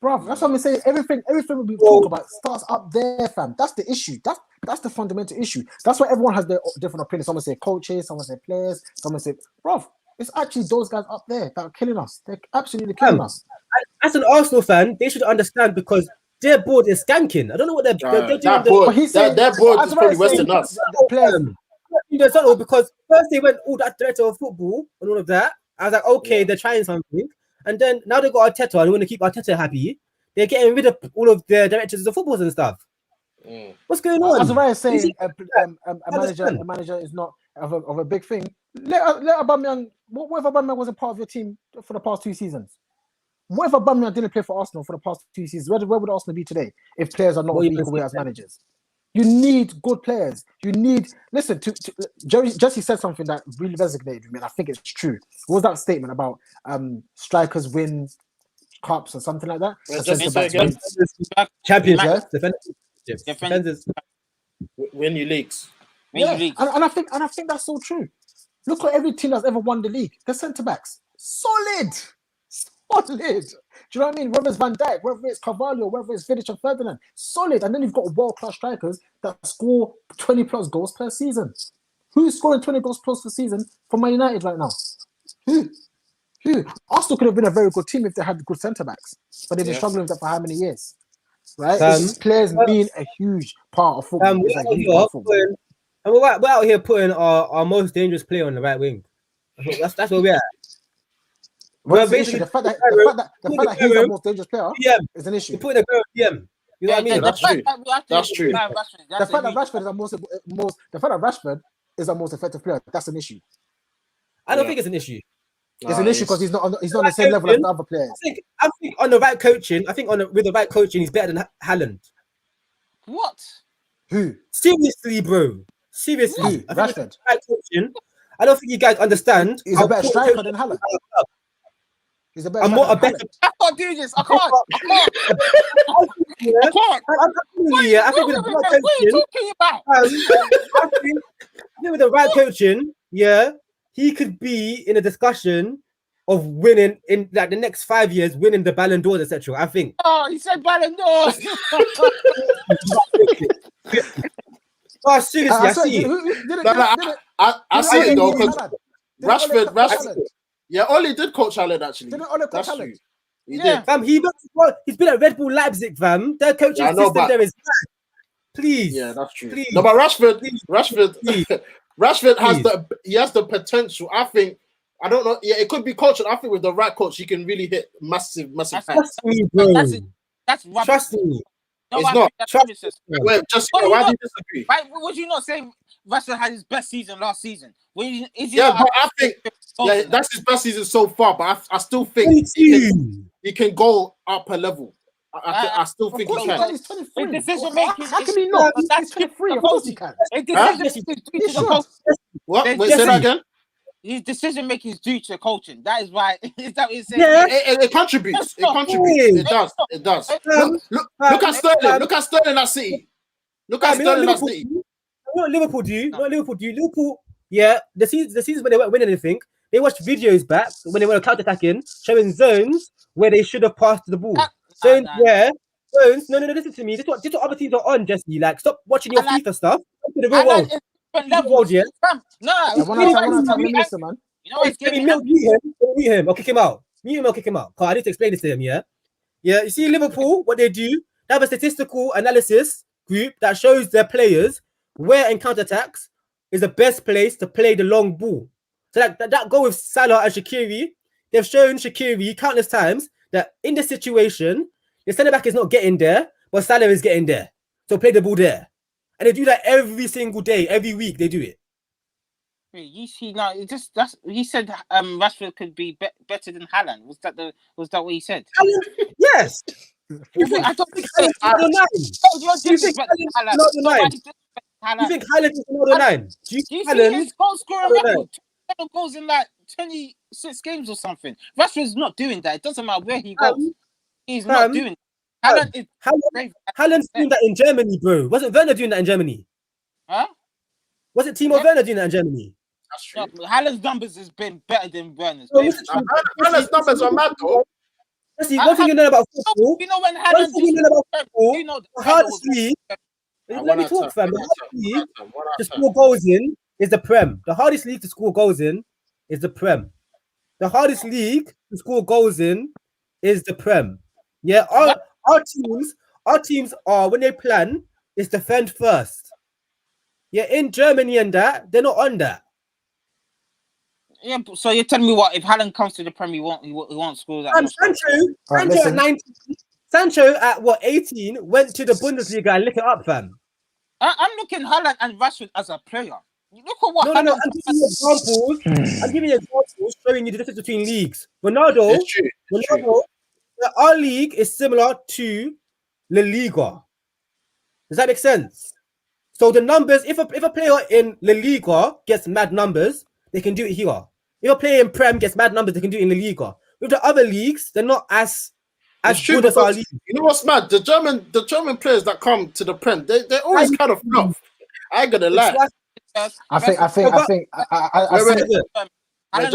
Bro, that's what I'm saying. Everything we talk about starts up there, fam. That's the issue. That's the fundamental issue. That's why everyone has their different opinions. Someone say coaches, someone say players, someone say, bro, it's actually those guys up there that are killing us. They're absolutely killing us. As an Arsenal fan, they should understand because their board is skanking. I don't know what they're doing. Their board is probably worse than us. Because first they went, that director of football and all of that. I was like, okay, they're trying something. And then now they've got Arteta and they want to keep Arteta happy. They're getting rid of all of their directors of footballs and stuff. What's going on? As Ryan saying, a manager is not of a big thing. Let Aubameyang. What if Aubameyang wasn't part of your team for the past 2 seasons? What if Aubameyang didn't play for Arsenal for the past 2 seasons? Where would Arsenal be today if players are not equal way as managers? You need good players. You need listen to Jesse said something that really resonated with me, and I think it's true. What was that statement about strikers win cups or something like that? Champions, defenders win your leagues. And I think that's so true. Look at every team that's ever won the league. The centre backs, solid. Do you know what I mean? Whether it's Van Dijk, whether it's Carvalho, whether it's Vidic and Ferdinand, solid. And then you've got world-class strikers that score 20 plus goals per season. Who's scoring 20 goals plus per season for Man United right now? Who? Arsenal could have been a very good team if they had good centre backs, but they've been struggling with that for how many years? Right? Players mean a huge part of football. We're out here putting our most dangerous player on the right wing. That's where we're at. Well, basically, the fact that he's the most dangerous player is an issue. You're putting a girl DM. You know what I mean? That's true. That's true. The fact that Rashford is our most effective player, that's an issue. I don't think it's an issue. It's an issue because he's not on the same level as the other players. I think on the right coaching, with the right coaching, he's better than Haaland. What? Who? Seriously, bro. Seriously. Rashford. Right coaching. I don't think you guys understand. He's a better striker than Haaland. He's a better. I can't do this. I can't. I think with the right coaching, with the right coaching, he could be in a discussion of winning in like the next 5 years, winning the Ballon d'Or, etc. I think. Oh, he said Ballon d'Or. Oh, seriously, I see. I see it though because Rashford. Yeah, Oli did coach Haaland actually. That's true. He did. Fam, he's been at Red Bull Leipzig, fam. Their coaching system there is bad. Please. Yeah, that's true. Please. No, but Rashford has the potential. I think. I don't know. Yeah, it could be coaching. I think with the right coach, he can really hit massive heights. Trust me, bro. That's rubbish. Trust me. No, it's not. Wait, why do you disagree? Why would you not say Rashford had his best season last season? But I think that's his best season so far. But I still think he can go up a level. I still think he can. He's 23. Decision making. How can he not? He's 23. Of course he can. What? Wait, say that again. His decision making is due to coaching. That is why. Is that what you're saying? Yeah, it contributes. It contributes. It does. It does. Look at Sterling. Look at Sterling at City. Look at Sterling at City. What Liverpool do? What Liverpool do? Liverpool, yeah. The seasons when they weren't winning anything, they watched videos back when they were counter-attacking, showing zones where they should have passed the ball. Zones where zones. No. Listen to me. This is what other teams are on, Jesse. Like, stop watching your FIFA stuff. Come to the real world. Levels, yeah. No, man. You know what's mute him or kick him out. Mute him or kick him out. Cause I need to explain this to him. Yeah. You see Liverpool, what they do? They have a statistical analysis group that shows their players where in counter-attacks is the best place to play the long ball. So that go with Salah and Shaqiri. They've shown Shaqiri countless times that in this situation, the centre back is not getting there, but Salah is getting there. So play the ball there. And they do that every single day, every week they do it. You see, now that's he said. Rashford could be better than Haaland. Was that what he said? Yes. I don't think Haaland is another 9? Do you see his goal scoring record? 7 goals in like 26 games or something. Rashford's not doing that. It doesn't matter where he goes. He's not doing that. Haaland's doing that in Germany, bro. Wasn't Werner doing that in Germany? Huh? Wasn't Timo Werner doing that in Germany? That's true. No, Haaland's numbers has been better than Werner's. Haaland's numbers are mad though. See, one thing you know about football. You know when Haaland the hardest league. Let me talk, fam. The hardest league to score goals in is the Prem. The hardest league to score goals in is the Prem. The hardest league to score goals in is the Prem. Yeah, our teams are, when they plan, is defend first. Yeah, in Germany and that, they're not on that. Yeah, so you're telling me what? If Haaland comes to the Prem, he won't score that. Sancho at 19, Sancho at 18 went to the Bundesliga and lick it up, fam. I'm looking Haaland and Rashford as a player. Look at what No. I'm giving you examples. I'm giving you examples showing you the difference between leagues. Ronaldo, our league is similar to La Liga. Does that make sense? So the numbers, if a player in La Liga gets mad numbers, they can do it here. If a player in Prem gets mad numbers, they can do it in La Liga. With the other leagues, they're not as good as our league. You know what's mad? The German players that come to the Prem, they always kind of flop. I ain't gonna lie. I think. Just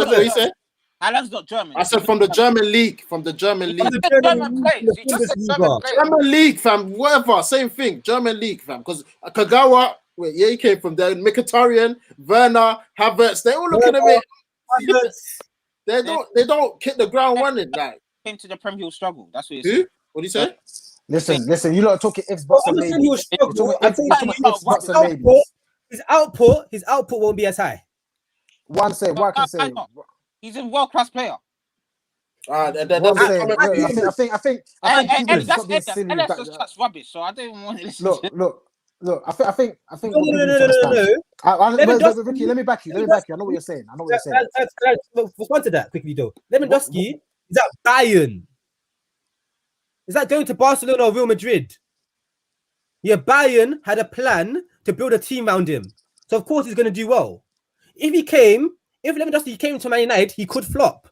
what you said. Haaland's not German. I said from the German league. From the German league. German league, fam. Whatever, same thing. German league, fam. Because Kagawa, he came from there. Mkhitaryan, Werner, Havertz. They all looking at me. They don't kick the ground running. Like came to the Premier League struggle. That's what you said. What do you say? Listen. You lot are talking ifs, buts, and maybes. His output won't be as high. What I can say. He's a world-class player. I think that's rubbish. So I don't even want to listen. Look. I think. No. Ricky, let me back you. I know what you're saying. Respond to that quickly, though. Lewandowski is at Bayern. Is that going to Barcelona or Real Madrid? Yeah, Bayern had a plan to build a team around him, so of course he's going to do well. If Lewandowski came to Man United, he could flop.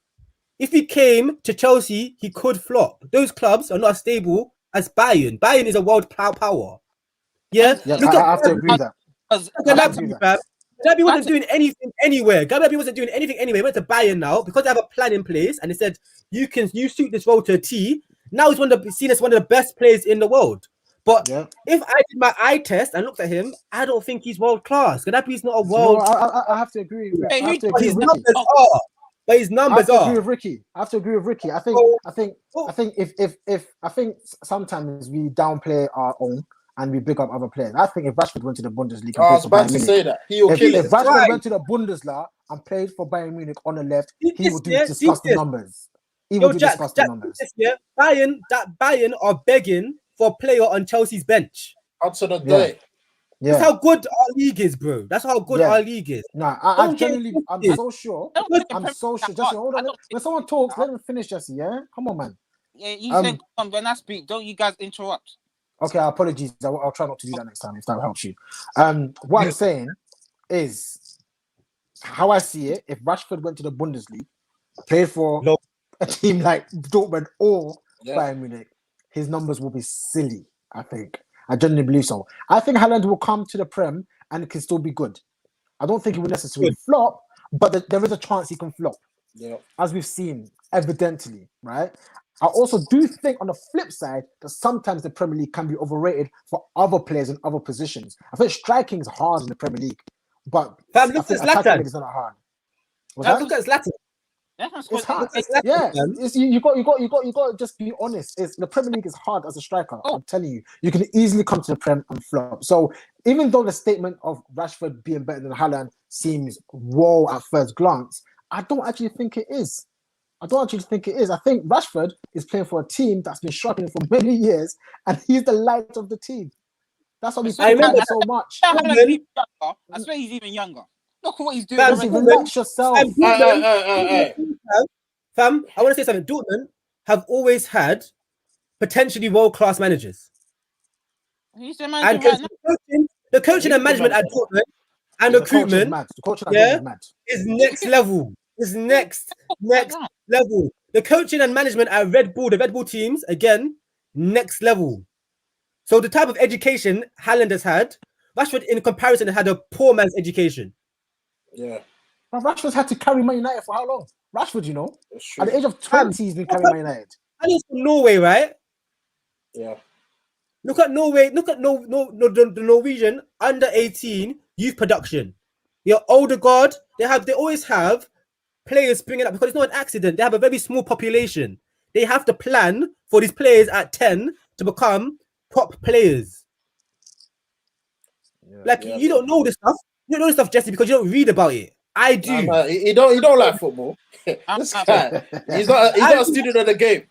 If he came to Chelsea, he could flop. Those clubs are not as stable as Bayern. Bayern is a world power. Yeah, I have to agree with that. Gabi wasn't doing anything anywhere. Gabi wasn't doing anything anywhere. He went to Bayern now because they have a plan in place, and they said you suit this role to a T. Now he's seen as one of the best players in the world. But if I did my eye test and looked at him, I don't think he's world class. Gaddafi's not a world. I have to agree with Ricky. But his numbers are. I have to agree with Ricky. I think sometimes we downplay our own and we big up other players. I think if Rashford went to the Bundesliga, I was about to say that he'll kill it. If Rashford went to the Bundesliga and played for Bayern Munich on the left, he would do disgusting numbers. Bayern are begging for a player on Chelsea's bench. Out to the day. That's how good our league is, bro. That's how good our league is. Nah, I'm so sure. Jesse, hold on. When someone talks, let them finish, Jesse. Yeah, come on, man. Yeah, you said when I speak, don't you guys interrupt? Okay, apologies. I'll try not to do that next time if that helps you. What I'm saying is how I see it. If Rashford went to the Bundesliga, played for a team like Dortmund or Bayern Munich, his numbers will be silly. I think. I genuinely believe so. I think Haaland will come to the Prem and it can still be good. I don't think he will necessarily flop, but there is a chance he can flop. Yeah. As we've seen, evidently, right? I also do think on the flip side that sometimes the Premier League can be overrated for other players in other positions. I think striking is hard in the Premier League, but I think attacking is not hard. Look at Zlatan. It's hard. Yeah, you got to just be honest. The Premier League is hard as a striker. I'm telling you, you can easily come to the Prem and flop. So even though the statement of Rashford being better than Haaland seems whoa at first glance, I don't actually think it is. I think Rashford is playing for a team that's been struggling for many years, and he's the light of the team. That's why we talk about him so much. I swear he's even younger. Look at what he's doing. Relax yourself. Fam, I want to say something. Dortmund have always had potentially world-class managers. Who's the manager right now? The coaching and management at Dortmund and recruitment is next level. Is next level. The coaching and management at Red Bull, the Red Bull teams, again, next level. So the type of education Haaland has had, Rashford in comparison had a poor man's education. Yeah. But Rashford's had to carry Man United for how long? Rashford, you know, at the age of 20, he's been carrying Man United. And he's from Norway, right? Yeah. Look at Norway. Look at the Norwegian under 18 youth production. Your older guard, they always have players springing up because it's not an accident. They have a very small population. They have to plan for these players at 10 to become top players. You don't know this stuff. You don't know this stuff, Jesse, because you don't read about it. I do. You don't like football. This guy, he's not a student of the game.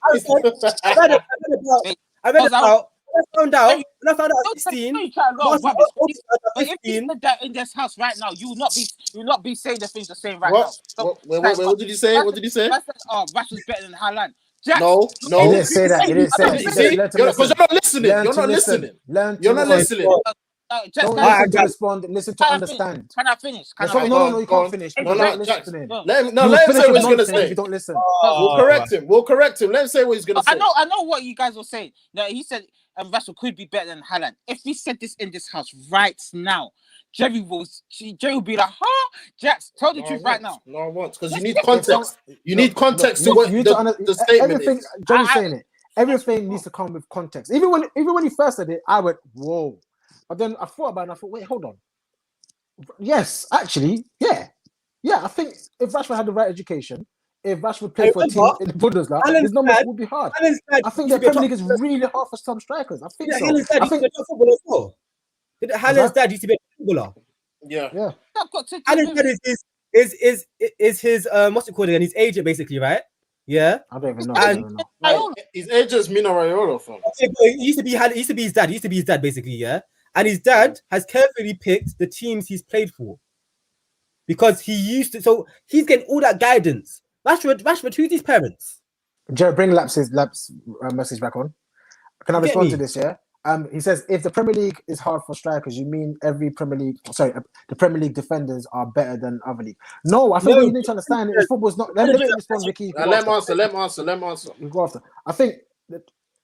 I read about. When I found out at 16, if you said that in this house right now, you will not be saying the things the same right now. So, what did you say? What did you say? Rashford's better than Haaland. No. He didn't say that. He didn't say that. Because you're not listening. You're not listening. You're not listening. Don't listen to respond. Listen to understand. Can I finish? No, you can't finish. No, let him say what he's gonna say. You don't listen. We'll correct him. Let him say what he's gonna say. I know what you guys were saying. No, he said Rashford could be better than Haaland. If we said this in this house right now, Jerry will be like, huh? Jax, tell the truth right now. No, I won't, because you need context. You need context to what the statement is. Jerry's saying it. Everything needs to come with context. Even when he first said it, I went, whoa. But then I thought about it and I thought, wait, hold on. Yes, actually, yeah. I think if Rashford had the right education, if Rashford played for a team in the Bundesliga, his numbers would be hard. I think the Premier League is really hard for some strikers. I think so. Haaland's dad used to be a footballer. Yeah. Haaland's dad is his what's it called again? His agent, basically, right? Yeah. I don't even know. And his agent is Mino Raiola. He used to be his dad, basically, yeah. And his dad has carefully picked the teams he's played for because he used to. So he's getting all that guidance. Rashford, who's his parents? Jared, bring Lap's message back on. Can I respond to this? Yeah. He says if the Premier League is hard for strikers, you mean the Premier League defenders are better than other league? No, I think what you need to understand is football's not. Let me respond, Ricky. Let him answer. You go after. I think that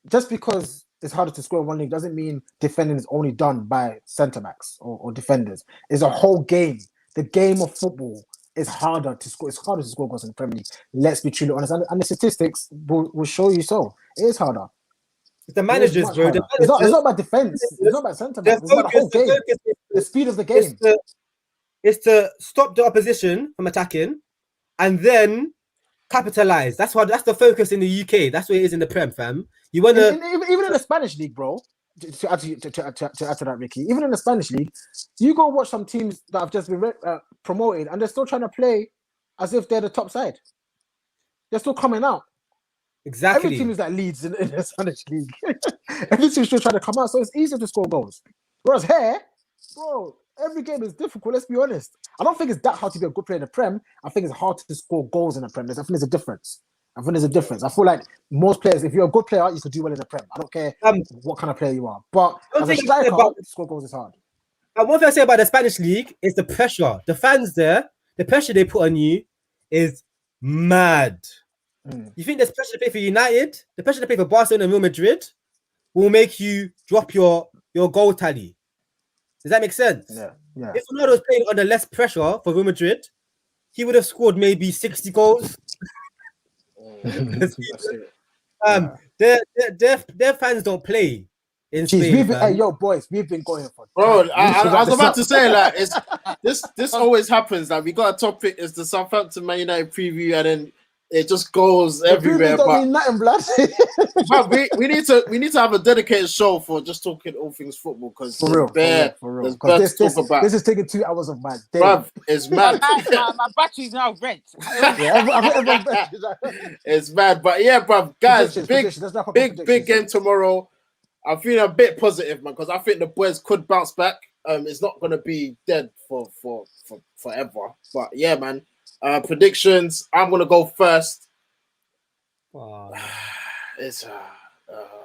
just because it's harder to score in one league doesn't mean defending is only done by centre backs or defenders. It's a whole game. The game of football is harder to score. It's harder to score goals in the Premier League. Let's be truly honest. And the statistics will show you so. It is harder. It's the managers, bro. It's not about defense. It's not about centre backs. It's about the whole game. The speed of the game. It's to stop the opposition from attacking and then capitalize. That's the focus in the UK. That's what it is in the Prem, fam. You want to even in the Spanish league, bro. To add to that, Ricky. Even in the Spanish league, you go watch some teams that have just been promoted, and they're still trying to play as if they're the top side. They're still coming out. Exactly. Every team is that leads in the Spanish league. Every team's still trying to come out, so it's easier to score goals. Whereas here, bro, every game is difficult. Let's be honest. I don't think it's that hard to be a good player in the Prem. I think it's hard to score goals in the Prem. I think there's a difference. I think there's a difference. I feel like most players, if you're a good player, you could do well in the Prem. I don't care what kind of player you are. But as a striker, score goals is hard. One thing I say about the Spanish league is the pressure. The fans there, the pressure they put on you is mad. You think there's pressure to play for United? The pressure to play for Barcelona and Real Madrid will make you drop your goal tally. Does that make sense? Yeah. If Ronaldo was playing under less pressure for Real Madrid, he would have scored maybe 60 goals. Their fans don't play in Spain. Hey, yo, boys, we've been going for. Bro, I was about to say, like, this always happens. Like, we got a topic, it's the Southampton Man United preview, and then it just goes everywhere. But nothing, blood. But we need to have a dedicated show for just talking all things football, because for real. This is taking 2 hours of my day. Bruv, it's mad. My battery's now red. It's mad, but yeah, bruv, guys, big game tomorrow. I'm feeling a bit positive, man, because I think the boys could bounce back. It's not gonna be dead for forever, but yeah, man. Predictions. I'm gonna go first. It's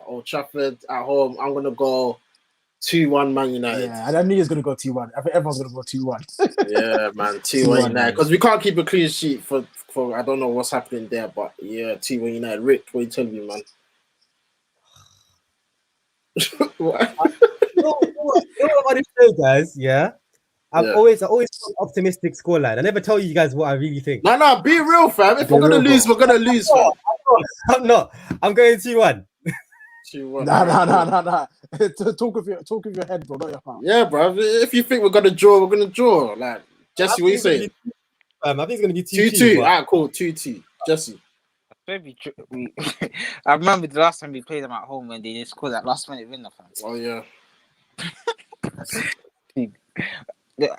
Old Trafford at home. I'm gonna go 2-1 Man United. Yeah, and I knew he was gonna go 2-1. I think everyone's gonna go 2-1. Yeah, man, 2-1 United, because we can't keep a clean sheet for I don't know what's happening there, but yeah, 2-1 United. Rick, what are you telling me, man? What? You know what I want to say, guys? Yeah. I always optimistic scoreline. I never tell you guys what I really think. No, be real, fam. If we're gonna lose, we're gonna lose, fam. I'm not. I'm going 2-1. 2-1. Nah. Talk with your head, bro, not your heart. Yeah, bro. If you think we're gonna draw, we're gonna draw. Like, Jesse, what you saying? I think it's gonna be 2-2. Alright, cool. 2-2. Jesse. I remember the last time we played them at home when they scored that last minute winner, fam. Oh yeah.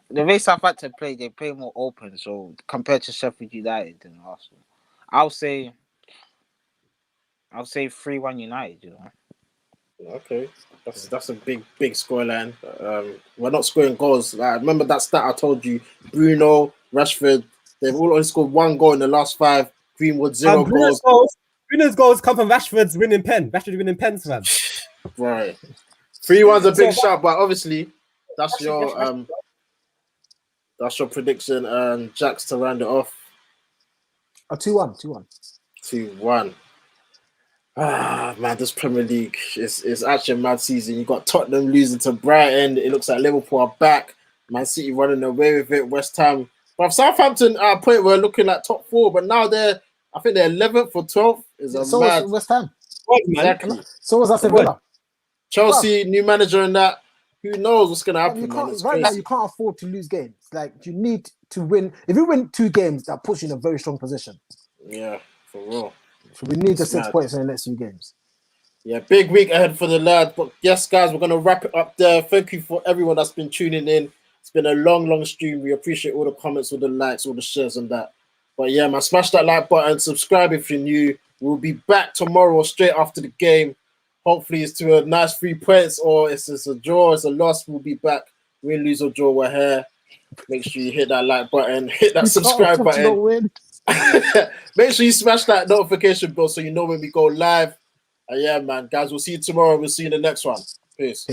The way Southampton play, they play more open. So compared to Sheffield United and Arsenal, I'll say 3-1 United. You know. Okay, that's a big scoreline. We're not scoring goals. Like, remember that stat I told you? Bruno, Rashford, they've all only scored 1 goal in the last 5. Greenwood 0 goals. Bruno's goals come from Rashford's winning pen. Rashford winning pens, man. Right. 3-1's a big shot, but obviously that's your prediction. Jax to round it off. 2-1. 2-1. Ah, man, this Premier League is actually a mad season. You got Tottenham losing to Brighton. It looks like Liverpool are back. Man City running away with it. West Ham. But Southampton at a point were looking like top 4, but now I think they're 11th or 12th. So was West Ham. Exactly. So was Aston Villa. Chelsea, new manager and that. Who knows what's going to happen, Right now, you can't afford to lose games. Like, you need to win. If you win 2 games, that puts you in a very strong position. Yeah, for real. So we need the 6 points in the next few games. Yeah, big week ahead for the lads. But yes, guys, we're going to wrap it up there. Thank you for everyone that's been tuning in. It's been a long stream. We appreciate all the comments, all the likes, all the shares and that. But yeah, man, smash that like button. Subscribe if you're new. We'll be back tomorrow straight after the game. Hopefully it's to a nice 3 points, or it's a draw, it's a loss. We'll be back. Win, lose or draw, we're here. Make sure you hit that like button, hit that subscribe button. Make sure you smash that notification bell so you know when we go live. And yeah, man, guys, we'll see you tomorrow. We'll see you in the next one. Peace.